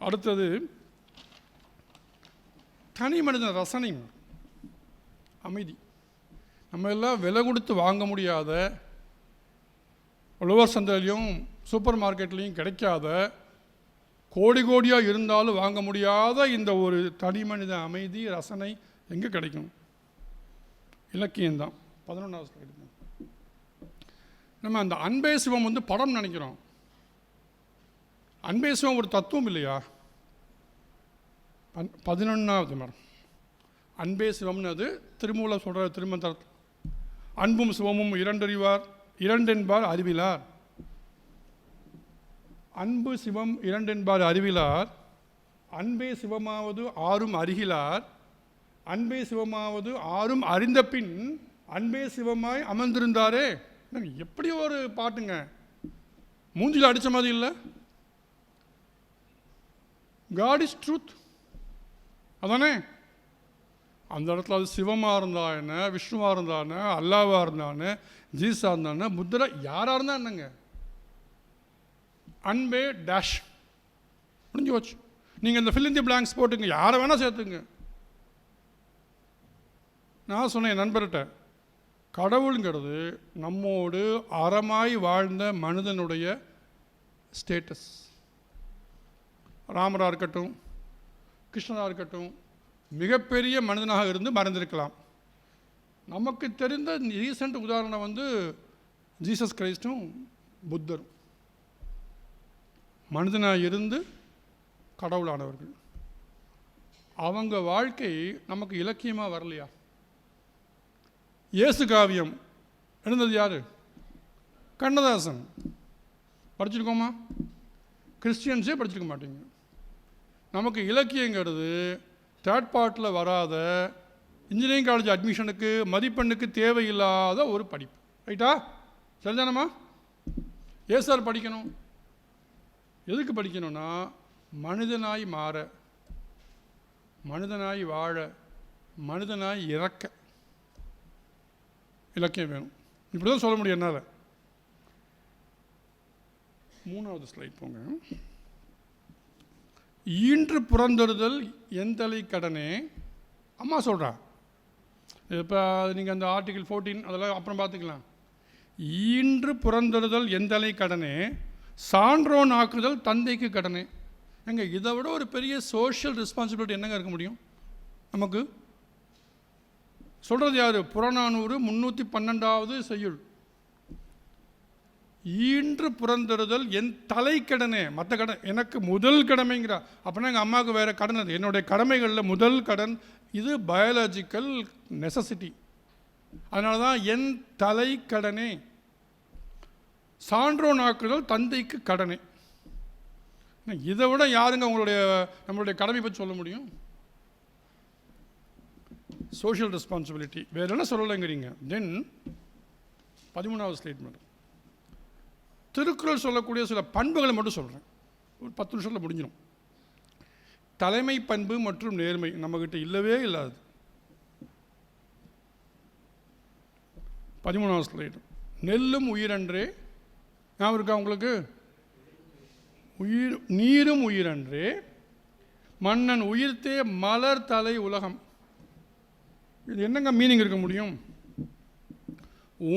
அடுத்தது தனி மனித ரசனை, அமைதி. நம்ம எல்லாம் விலை கொடுத்து வாங்க முடியாத, உழவர் சந்தையிலையும் சூப்பர் மார்க்கெட்லேயும் கிடைக்காத, கோடி கோடியாக இருந்தாலும் வாங்க முடியாத இந்த ஒரு தனி மனித அமைதி ரசனை எங்கே கிடைக்கும்? இலக்கியம்தான். 11வது ஸ்லைடு. நம்ம அந்த அன்பே சிவம் வந்து படம் நினைக்கிறோம். அன்பே சிவம் ஒரு தத்துவம் இல்லையா? 11வது மேடம் அன்பே சிவம்னு அது திருமூல சொல்கிற திருமந்திரத்தில். அன்பும் சிவமும் இரண்டறிவார், இரண்டென்பார் அறிவிலார். அன்பு சிவம் இரண்டென்பார் அறிவிலார், அன்பே சிவமாவது ஆறும் அறிகிலார், அன்பே சிவமாவது ஆறும் அறிந்த பின் அன்பே சிவமாய் அமர்ந்திருந்தாரே. எப்படி ஒரு பாட்டுங்க, மூஞ்சில் அடித்த மாதிரி இல்லை. காட் இஸ் ட்ரூத், அதானே? அந்த இடத்துல அது சிவமாக இருந்தா என்ன, விஷ்ணுவாக இருந்தானே, அல்லாவாக இருந்தானே, ஜீசா இருந்தானே, புத்தரா யாராக இருந்தால் என்னங்க, அன்பே டேஷ் முடிஞ்சு வச்சு. நீங்கள் இந்த ஃபில் இன் தி பிளாங்க்ஸ் போட்டுங்க, யாரை வேணால் சேர்த்துங்க. நான் சொன்னேன் என் நண்பர்கிட்ட, கடவுளுங்கிறது நம்மோடு அறமாய் வாழ்ந்த மனிதனுடைய ஸ்டேட்டஸ். ராமராக இருக்கட்டும், கிருஷ்ணராக இருக்கட்டும், மிகப்பெரிய மனிதனாக இருந்து மறந்திருக்கலாம். நமக்கு தெரிந்த ரீசெண்ட் உதாரணம் வந்து ஜீசஸ் கிரைஸ்டும் புத்தரும். மனிதனாக இருந்து கடவுளானவர்கள். அவங்க வாழ்க்கை நமக்கு இலக்கியமாக வரலையா? இயேசு காவியம் எழுந்தது யார்? கண்ணதாசன். படிச்சிருக்கோமா? கிறிஸ்டியன்ஸே படிச்சிருக்க மாட்டீங்க. நமக்கு இலக்கியங்கிறது தேர்ட் பார்ட்டில் வராத, இன்ஜினியரிங் காலேஜ் அட்மிஷனுக்கு மதிப்பெண்ணுக்கு தேவையில்லாத ஒரு படிப்பு. ரைட்டா? சரிதானம்மா? ஏன் சார் படிக்கணும்? எதுக்கு படிக்கணும்னா, மனிதனாய் மாற, மனிதனாய் வாழ, மனிதனாய் இறக்க இலக்கியம் வேணும். இப்படி தான் சொல்ல முடியும் என்னால். 3வது ஸ்லைட் போங்க. ஈன்று புறந்தறுதல் எந்தலை கடனே. அம்மா சொல்கிறா. இப்போ நீங்கள் அந்த ஆர்டிகிள் 14 அதெல்லாம் அப்புறம் பார்த்துக்கலாம். ஈன்று புறந்தறுதல் எந்தலை கடனே, சான்றோன் ஆக்குதல் தந்தைக்கு கடனே. எங்க இதை விட ஒரு பெரிய சோஷியல் ரெஸ்பான்சிபிலிட்டி என்னங்க இருக்க முடியும் நமக்கு? சொல்கிறது யார்? புறநானூறு 312வது செய்யுள். ஈன்று புறந்தறுதல் என் தலைக்கடனே. மற்ற கடன் எனக்கு முதல் கடமைங்கிறா. அப்படின்னா எங்கள் அம்மாவுக்கு வேறு கடன் அது. என்னுடைய கடமைகளில் முதல் கடன் இது பயாலஜிக்கல் நெசசிட்டி. அதனால தான் என் தலைக்கடனே. சான்றோன் ஆக்குதல் தந்தைக்கு கடனே. இதை விட யாருங்க நம்மளுடைய கடமை பற்றி சொல்ல முடியும்? Social responsibility. வேறு என்ன சொல்லலைங்கிறீங்க? தென் 13வது ஸ்டேட்மெண்ட். திருக்குறள் சொல்லக்கூடிய சில பண்புகளை மட்டும் சொல்கிறேன், ஒரு 10 நிமிஷத்தில் முடிஞ்சிடும். தலைமை பண்பு மற்றும் நேர்மை நம்மக்கிட்ட இல்லவே இல்லாது. 13வது ஸ்லைடு. நெல்லும் உயிரன்றே. ஞாபகம் இருக்கா உங்களுக்கு? நீரும் உயிரன்றே, மன்னன் உயிர்த்தே மலர் தலை உலகம். இது என்னங்க மீனிங் இருக்க முடியும்?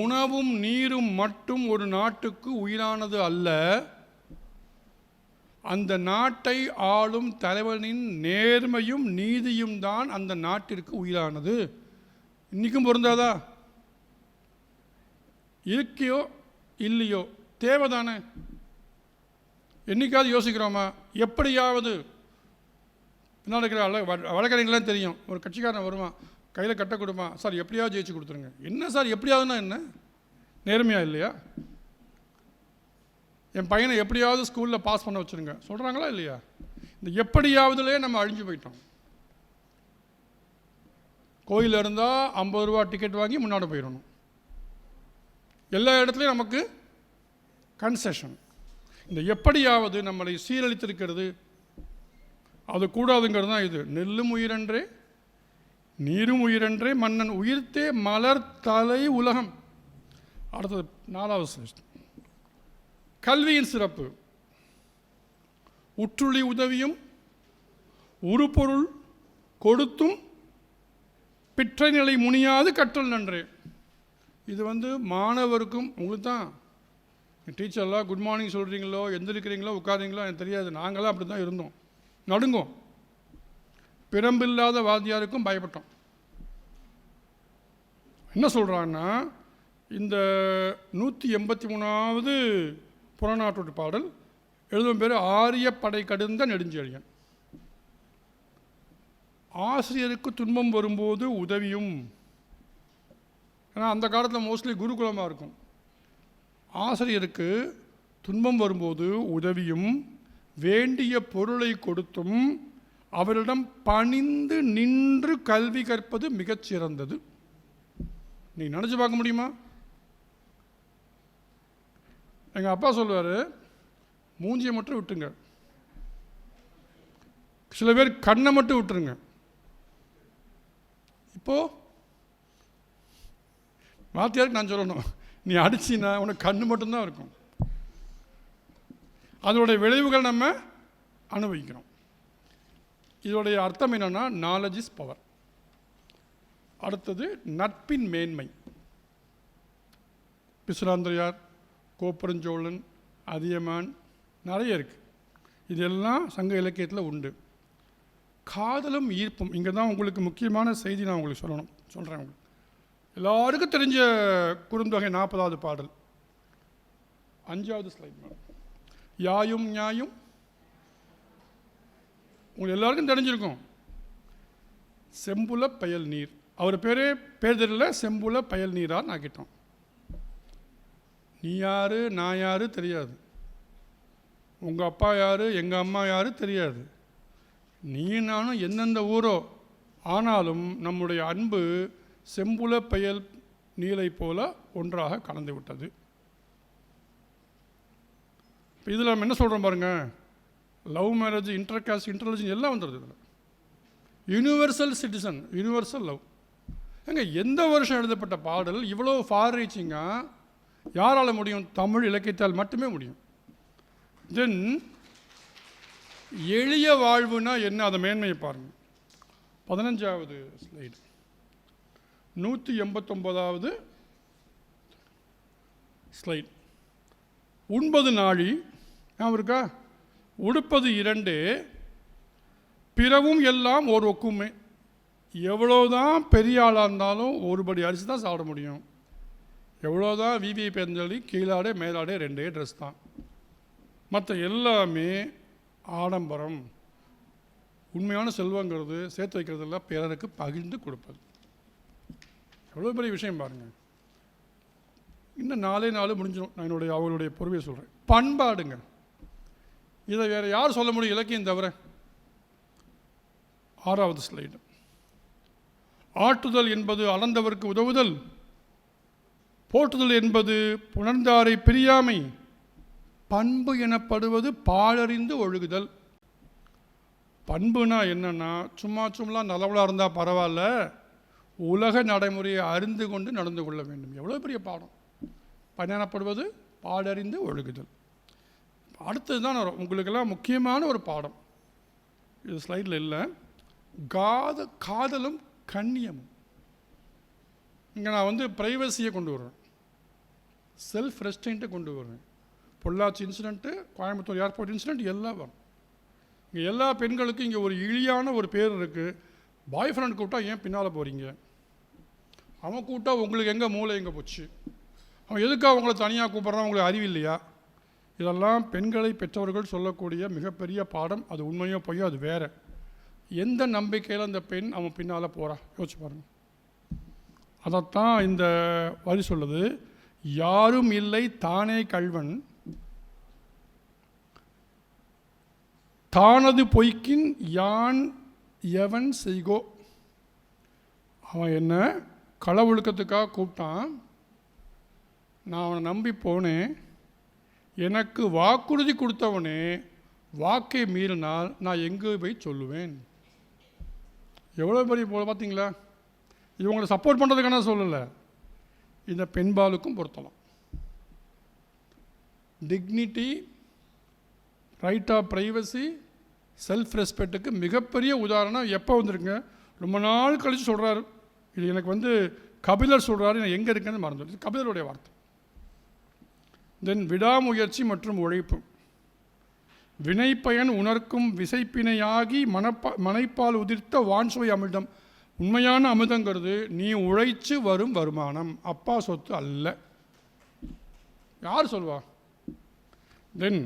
உணவும் நீரும் மட்டும் ஒரு நாட்டுக்கு உயிரானது அல்ல, அந்த நாட்டை ஆளும் தலைவனின் நேர்மையும் நீதியும் தான் அந்த நாட்டிற்கு உயிரானது. இன்றைக்கும் பொருந்தாதா? இருக்கையோ இல்லையோ தேவைதானே? என்னைக்காவது யோசிக்கிறோமா? எப்படியாவது பின்னால் இருக்கிற வழக்கறிஞர்களாம் தெரியும், ஒரு கட்சிக்காரன் வருவான், கையில் கட்ட கொடுமா, சார் எப்படியாவது ஜெயிச்சு கொடுத்துருங்க. என்ன சார் எப்படியாவதுன்னா என்ன? நேர்மையாக இல்லையா? என் பையனை எப்படியாவது ஸ்கூலில் பாஸ் பண்ண வச்சுருங்க சொல்கிறாங்களா இல்லையா? இந்த எப்படியாவதுலேயே நம்ம அழிஞ்சு போயிட்டோம். கோயில் இருந்தால் 50 ரூபா டிக்கெட் வாங்கி முன்னாடி போயிடணும். எல்லா இடத்துலையும் நமக்கு கன்செஷன். இந்த எப்படியாவது நம்மளை சீரழித்திருக்கிறது, அது கூடாதுங்கிறது தான் இது. நெல்லும் உயிரன்றே, நீரும் உயிரன்றே, மன்னன் உயிர்த்தே மலர் தலை உலகம். அடுத்தது 4வது. கல்வியின் சிறப்பு. உற்றுளி உதவியும் உருப்பொருள் கொடுத்தும் பிற்றை நிலை முனியாது கற்றல் நன்றே. இது மாணவருக்கும் உங்களுக்கு தான். டீச்சர்லாம் குட் மார்னிங் சொல்கிறீங்களோ, எந்திரிக்கிறீங்களோ, உட்காருங்களோ எனக்கு தெரியாது. நாங்களாம் அப்படி தான் இருந்தோம், நடுங்கோம். பிறம்பில்லாத வாத்தியாருக்கும் பயப்பட்டோம். என்ன சொல்கிறான்னா, இந்த 183வது புறநானூற்று பாடல் எழுதும் பேர் ஆரிய படை கடுந்த நெடுஞ்செழியன். ஆசிரியருக்கு துன்பம் வரும்போது உதவியும். ஏன்னா அந்த காலத்தில் மோஸ்ட்லி குருகுலமாக இருக்கும். ஆசிரியருக்கு துன்பம் வரும்போது உதவியும் வேண்டிய பொருளை கொடுத்தும் அவரிடம் பணிந்து நின்று கல்வி கற்பது மிகச்சிறந்தது. நீங்கள் நினச்சி பார்க்க முடியுமா? எங்கள் அப்பா சொல்லுவார், மூஞ்சியை மட்டும் விட்டுங்க, சில பேர் கண்ணை மட்டும் விட்டுருங்க, இப்போது வாத்தியாருக்கு நான் சொல்லணும், நீ அடிச்சின்னா உனக்கு கண்ணு மட்டும்தான் இருக்கும். அதோடைய விளைவுகள் நம்ம அனுபவிக்கிறோம். இதோடைய அர்த்தம் என்னென்னா, நாலேஜ் இஸ் பவர். அடுத்தது நட்பின் மேன்மை. பிசுராந்திரியார், கோப்பரஞ்சோழன், அதியமான், நிறைய இருக்குது. இதெல்லாம் சங்க இலக்கியத்தில் உண்டு. காதலும் ஈர்ப்பும், இங்கே தான் உங்களுக்கு முக்கியமான செய்தி நான் உங்களுக்கு சொல்கிறேன். உங்களுக்கு எல்லாருக்கும் தெரிஞ்ச குறுந்தொகை 40வது பாடல், 5வது ஸ்லைட் மேடம். யாயும் ஞாயும் உங்களுக்கு எல்லாருக்கும் தெரிஞ்சிருக்கும். செம்புல பயல் நீர், அவர் பேர் தெரியல, செம்புல பயல் நீரான்னு ஆக்கிட்டோம். நீ யார் நான் யார் தெரியாது, உங்கள் அப்பா யார் எங்கள் அம்மா யார் தெரியாது, நீ நானும் எந்தெந்த ஊரோ, ஆனாலும் நம்முடைய அன்பு செம்புல பயல் நீரை போல ஒன்றாக கலந்து விட்டது. இப்போ இதில் நம்ம என்ன சொல்கிறோம் பாருங்கள், லவ் மேரேஜ், இன்டர்காஸ்ட், இன்டர்லிஜன் எல்லாம் வந்துடுது இதில். Universal citizen, universal love. ஏங்க எந்த வருஷம் எழுதப்பட்ட பாடல் இவ்வளோ ஃபார் ரீச்சிங்காக யாரால் முடியும்? தமிழ் இலக்கியத்தால் மட்டுமே முடியும். தென் எளிய வாழ்வுனா என்ன, அதை மேன்மையை பாருங்கள். 15வது ஸ்லைடு, 189வது ஸ்லைட். உண்பது நாழி ஞாபகம் இருக்கா? உடுப்பது 2, பிறவும் எல்லாம் ஒரு ஒக்குமை. எவ்வளோதான் பெரிய ஆளாக இருந்தாலும் ஒரு படி அரிசி தான் சாப்பிட முடியும். எவ்வளோதான் விவி பெருந்தளி கீழாடே மேலாடே 2 ட்ரெஸ் தான். மற்ற எல்லாமே ஆடம்பரம். உண்மையான செல்வங்கிறது சேர்த்து வைக்கிறதெல்லாம் பிறருக்கு பகிர்ந்து கொடுப்பது. எவ்வளோ பெரிய விஷயம் பாருங்கள். இன்னும் 4 முடிஞ்சிடும். நான் அவங்களுடைய பொறுமையை சொல்கிறேன். பண்பாடுங்க, இதை வேறு யார் சொல்ல முடியும் இலக்கியம் தவிர? 6வது ஸ்லைடு. ஆட்டுதல் என்பது அளந்தவருக்கு உதவுதல், போற்றுதல் என்பது புணர்ந்தாரை பிரியாமை, பண்பு எனப்படுவது பாழறிந்து ஒழுகுதல். பண்புனா என்னன்னா, சும்மா நல்லவளாக இருந்தால் பரவாயில்ல, உலக நடைமுறையை அறிந்து கொண்டு நடந்து கொள்ள வேண்டும். எவ்வளோ பெரிய பாடம். பயனப்படுவது பாடறிந்து ஒழுகுதல். அடுத்தது தான் உங்களுக்கெல்லாம் முக்கியமான ஒரு பாடம், இது ஸ்லைடில் இல்லை. காதலும் கண்ணியமும். இங்கே நான் ப்ரைவசியை கொண்டு வருவேன், செல்ஃப் ரெஸ்ட்ரெயின்ட்டை கொண்டு வருவேன். Pollachi incident, Coimbatore airport incident எல்லாம் வரும். இங்கே எல்லா பெண்களுக்கும் இங்கே ஒரு இழியான ஒரு பேர் இருக்குது. பாய் ஃப்ரெண்ட் கூப்பிட்டா ஏன் பின்னால் போகிறீங்க, அவன் கூப்பிட்டா உங்களுக்கு எங்கே மூளை எங்கே போச்சு, அவன் எதுக்காக உங்களை தனியாக கூப்பிட்றான், உங்களுக்கு அறிவு இல்லையா? இதெல்லாம் பெண்களை பெற்றவர்கள் சொல்லக்கூடிய மிகப்பெரிய பாடம். அது உண்மையோ பொய்யோ அது வேறு. எந்த நம்பிக்கையில் அந்த பெண் அவன் பின்னால் போகிறா யோசிச்சு பாருங்கள். அதைத்தான் இந்த வரி சொல்லுது. யாரும் இல்லை தானே கள்வன், தானது பொய்க்கின் யான் எவன் செய்கோ. அவன் என்ன கள ஒழுக்கத்துக்காக கூப்பிட்டான், நான் அவனை நம்பி போனேன். எனக்கு வாக்குறுதி கொடுத்தவனே வாக்கை மீறினால் நான் எங்கே போய் சொல்லுவேன். எவ்வளோ பெரிய பார்த்தீங்களா? இவங்களை சப்போர்ட் பண்ணுறதுக்கான சொல்லலை, இந்த பெண்பாலுக்கும் பொருத்தலாம். Dignity, right of privacy, self ரெஸ்பெக்ட்டுக்கு மிகப்பெரிய உதாரணம் எப்போ வந்திருக்குங்க? ரொம்ப நாள் கழித்து சொல்கிறாரு. இது எனக்கு கபிலர் சொல்கிறாரு, நான் எங்கே இருக்கேன்னு மறந்துடுது. கபிலருடைய வார்த்தை. தென் விடாமுயற்சி மற்றும் உழைப்பு. வினைப்பயன் உணர்க்கும் விசைப்பினையாகி மனைப்பால் உதிர்த்த வான்சுவை அமிர்தம். உண்மையான அமிர்தங்கிறது நீ உழைச்சு வரும் வருமானம், அப்பா சொத்து அல்ல. யார் சொல்வா? தென்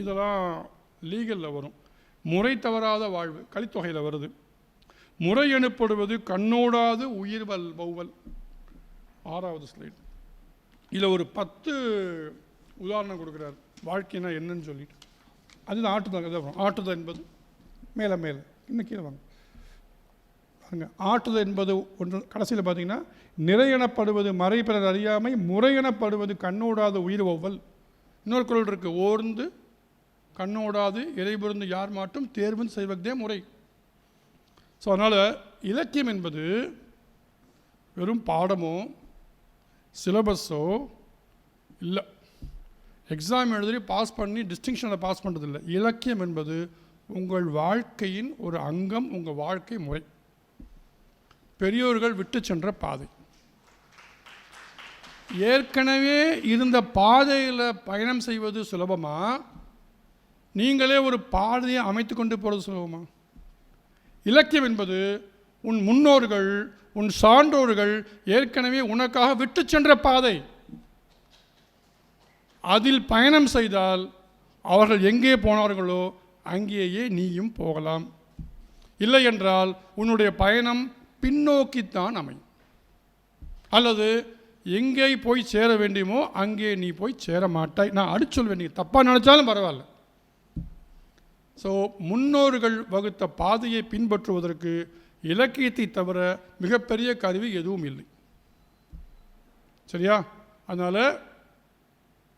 இதெல்லாம் லீகலில் வரும். முறை தவறாத வாழ்வு கலித்தொகையில் வருது. முறை எனப்படுவது கண்ணோடாது உயிர் வௌவல். 6வது ஸ்லைடு. இதில் ஒரு 10 உதாரணம் கொடுக்குறார் வாழ்க்கைனா என்னன்னு சொல்லிட்டு. அதுதான் ஆட்டுதல். ஆட்டுதல் என்பது மேலே இன்னும் கீழே வாங்க பாருங்க. ஆட்டுதல் என்பது ஒன்று கடைசியில் பார்த்தீங்கன்னா, நிறையெனப்படுவது மறை பிறர் அறியாமை, முறையெனப்படுவது கண்ணோடாத உயிர் ஒவ்வல். இன்னொரு குறள் இருக்குது, ஓர்ந்து கண்ணோடாது இறைபொருந்து யார் மாட்டும் தேர்வுன்னு செய்வதே முறை. ஸோ அதனால் இலக்கியம் என்பது வெறும் பாடமோ சிலபஸோ இல்லை, எக்ஸாம் எழுதி பாஸ் பண்ணி டிஸ்டிங்ஷனில் பாஸ் பண்ணுறதில்லை. இலக்கியம் என்பது உங்கள் வாழ்க்கையின் ஒரு அங்கம், உங்கள் வாழ்க்கை முறை, பெரியோர்கள் விட்டு சென்ற பாதை. ஏற்கனவே இருந்த பாதையில் பயணம் செய்வது சுலபமா, நீங்களே ஒரு பாதையை அமைத்து கொண்டு போகிறது சுலபமா? இலக்கியம் என்பது உன் முன்னோர்கள், உன் சான்றோர்கள் ஏற்கனவே உனக்காக விட்டு சென்ற பாதை. அதில் பயணம் செய்தால் அவர்கள் எங்கே போனார்களோ அங்கேயே நீயும் போகலாம். இல்லை என்றால் உன்னுடைய பயணம் பின்னோக்கித்தான் அமையும். அல்லது எங்கே போய் சேர வேண்டுமோ அங்கே நீ போய் சேர மாட்டாய். நான் அடிச்சொல்வேன், நீங்கள் தப்பாக நினச்சாலும் பரவாயில்ல. ஸோ முன்னோர்கள் வகுத்த பாதையை பின்பற்றுவதற்கு இலக்கியத்தை தவிர மிகப்பெரிய கருவி எதுவும் இல்லை. சரியா? அதனால்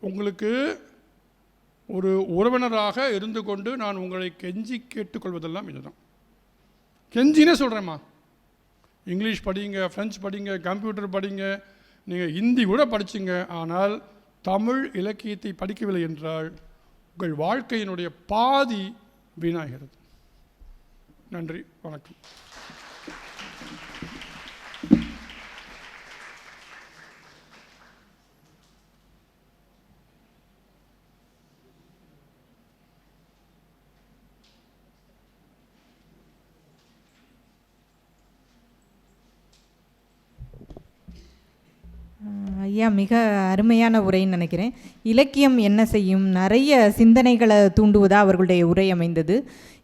உங்களுக்கு ஒரு உறவினராக இருந்து கொண்டு நான் உங்களை கெஞ்சி கேட்டுக்கொள்வதெல்லாம் இதுதான். கெஞ்சினே சொல்கிறேம்மா, இங்கிலீஷ் படிங்க, ஃப்ரெஞ்சு படிங்க, கம்ப்யூட்டர் படிங்க, நீங்கள் ஹிந்தி கூட படிச்சிங்க, ஆனால் தமிழ் இலக்கியத்தை படிக்கவில்லை என்றால் உங்கள் வாழ்க்கையினுடைய பாதி வீணாகிறது. நன்றி, வணக்கம். ஐயா, மிக அருமையான உரைன்னு நினைக்கிறேன். இலக்கியம் என்ன செய்யும்? நிறைய சிந்தனைகளை தூண்டுவதாக அவர்களுடைய உரை அமைந்தது.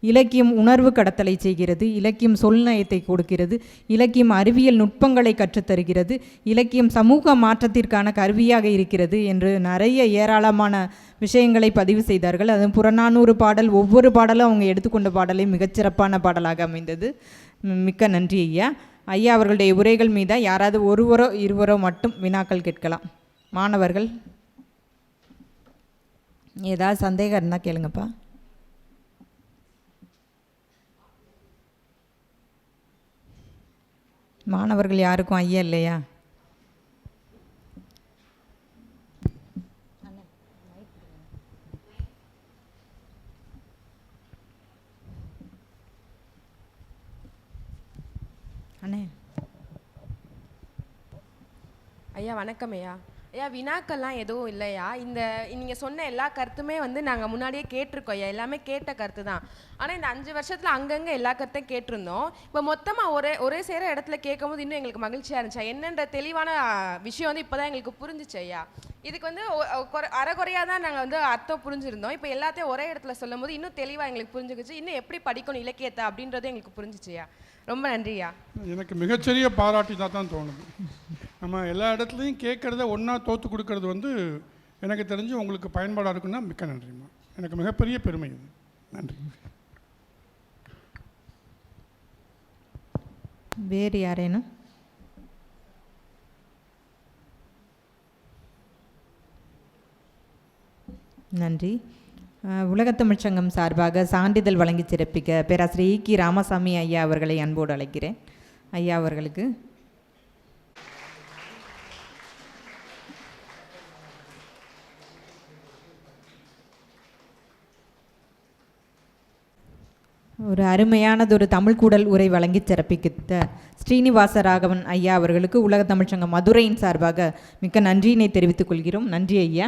இலக்கியம் உணர்வு கடத்தலை செய்கிறது, இலக்கியம் சொல்நயத்தை கொடுக்கிறது, இலக்கியம் அறிவியல் நுட்பங்களை கற்றுத்தருகிறது, இலக்கியம் சமூக மாற்றத்திற்கான கருவியாக இருக்கிறது என்று நிறைய ஏராளமான விஷயங்களை பதிவு செய்தார்கள். அது புறநானூறு பாடல், ஒவ்வொரு பாடலும் அவங்க எடுத்துக்கொண்ட பாடலே மிகச்சிறப்பான பாடலாக அமைந்தது. மிக்க நன்றி ஐயா. ஐயா அவர்களுடைய உரைகள் மீது யாராவது ஒருவரோ இருவரோ மட்டும் வினாக்கள் கேட்கலாம். மாணவர்கள் ஏதாவது சந்தேகம் இருந்தால் கேளுங்கப்பா. மாணவர்கள் யாருக்கும் ஐயா இல்லையா? அண்ணே. ஐயா வணக்கம் ஐயா. ஐயா வினாக்கள்லாம் எதுவும் இல்லையா? இந்த நீங்கள் சொன்ன எல்லா கருத்துமே வந்து நாங்கள் முன்னாடியே கேட்டிருக்கோம் ஐயா, எல்லாமே கேட்ட கருத்து தான். ஆனால் இந்த 5 வருஷத்தில் அங்கங்கே எல்லா கருத்தையும் கேட்டிருந்தோம். இப்போ மொத்தமாக ஒரே சேர இடத்துல கேட்கும் போது இன்னும் எங்களுக்கு மகிழ்ச்சியாக இருந்துச்சு. என்னன்ற தெளிவான விஷயம் வந்து இப்போ தான் எங்களுக்கு புரிஞ்சிச்சு ஐயா. இதுக்கு வந்து அரைகுறையாக தான் நாங்கள் வந்து அர்த்தம் புரிஞ்சிருந்தோம். இப்போ எல்லாத்தையும் ஒரே இடத்துல சொல்லும் போது இன்னும் தெளிவாக எங்களுக்கு புரிஞ்சுக்கிச்சு. இன்னும் எப்படி படிக்கணும் இலக்கியத்தை அப்படின்றது எங்களுக்கு புரிஞ்சிச்சு ஐயா. ரொம்ப நன்றியா. எனக்கு மிகச்சிறிய பாராட்டி தான் தோணுது. நம்ம எல்லா இடத்துலையும் கேட்குறத ஒன்றா தோற்று கொடுக்கறது வந்து எனக்கு தெரிஞ்சு உங்களுக்கு பயன்பாடாக இருக்குன்னா மிக்க நன்றிம்மா. எனக்கு மிகப்பெரிய பெருமை இது. நன்றி. வேறு யாரேனும்? நன்றி. உலகத்தமிழ்ச் சங்கம் சார்பாக சான்றிதழ் வழங்கி சிறப்பிக்க பேராசிரியர் ஈ.கி. ராமசாமி ஐயா அவர்களை அன்போடு அழைக்கிறேன். ஐயா அவர்களுக்கு ஒரு அருமையானதொரு தமிழ் கூடல் உரை வழங்கி சிறப்பித்த ஸ்ரீனிவாச ராகவன் ஐயா அவர்களுக்கு உலகத்தமிழ்ச் சங்கம் மதுரையின் சார்பாக மிக்க நன்றியினை தெரிவித்துக் கொள்கிறோம். நன்றி ஐயா.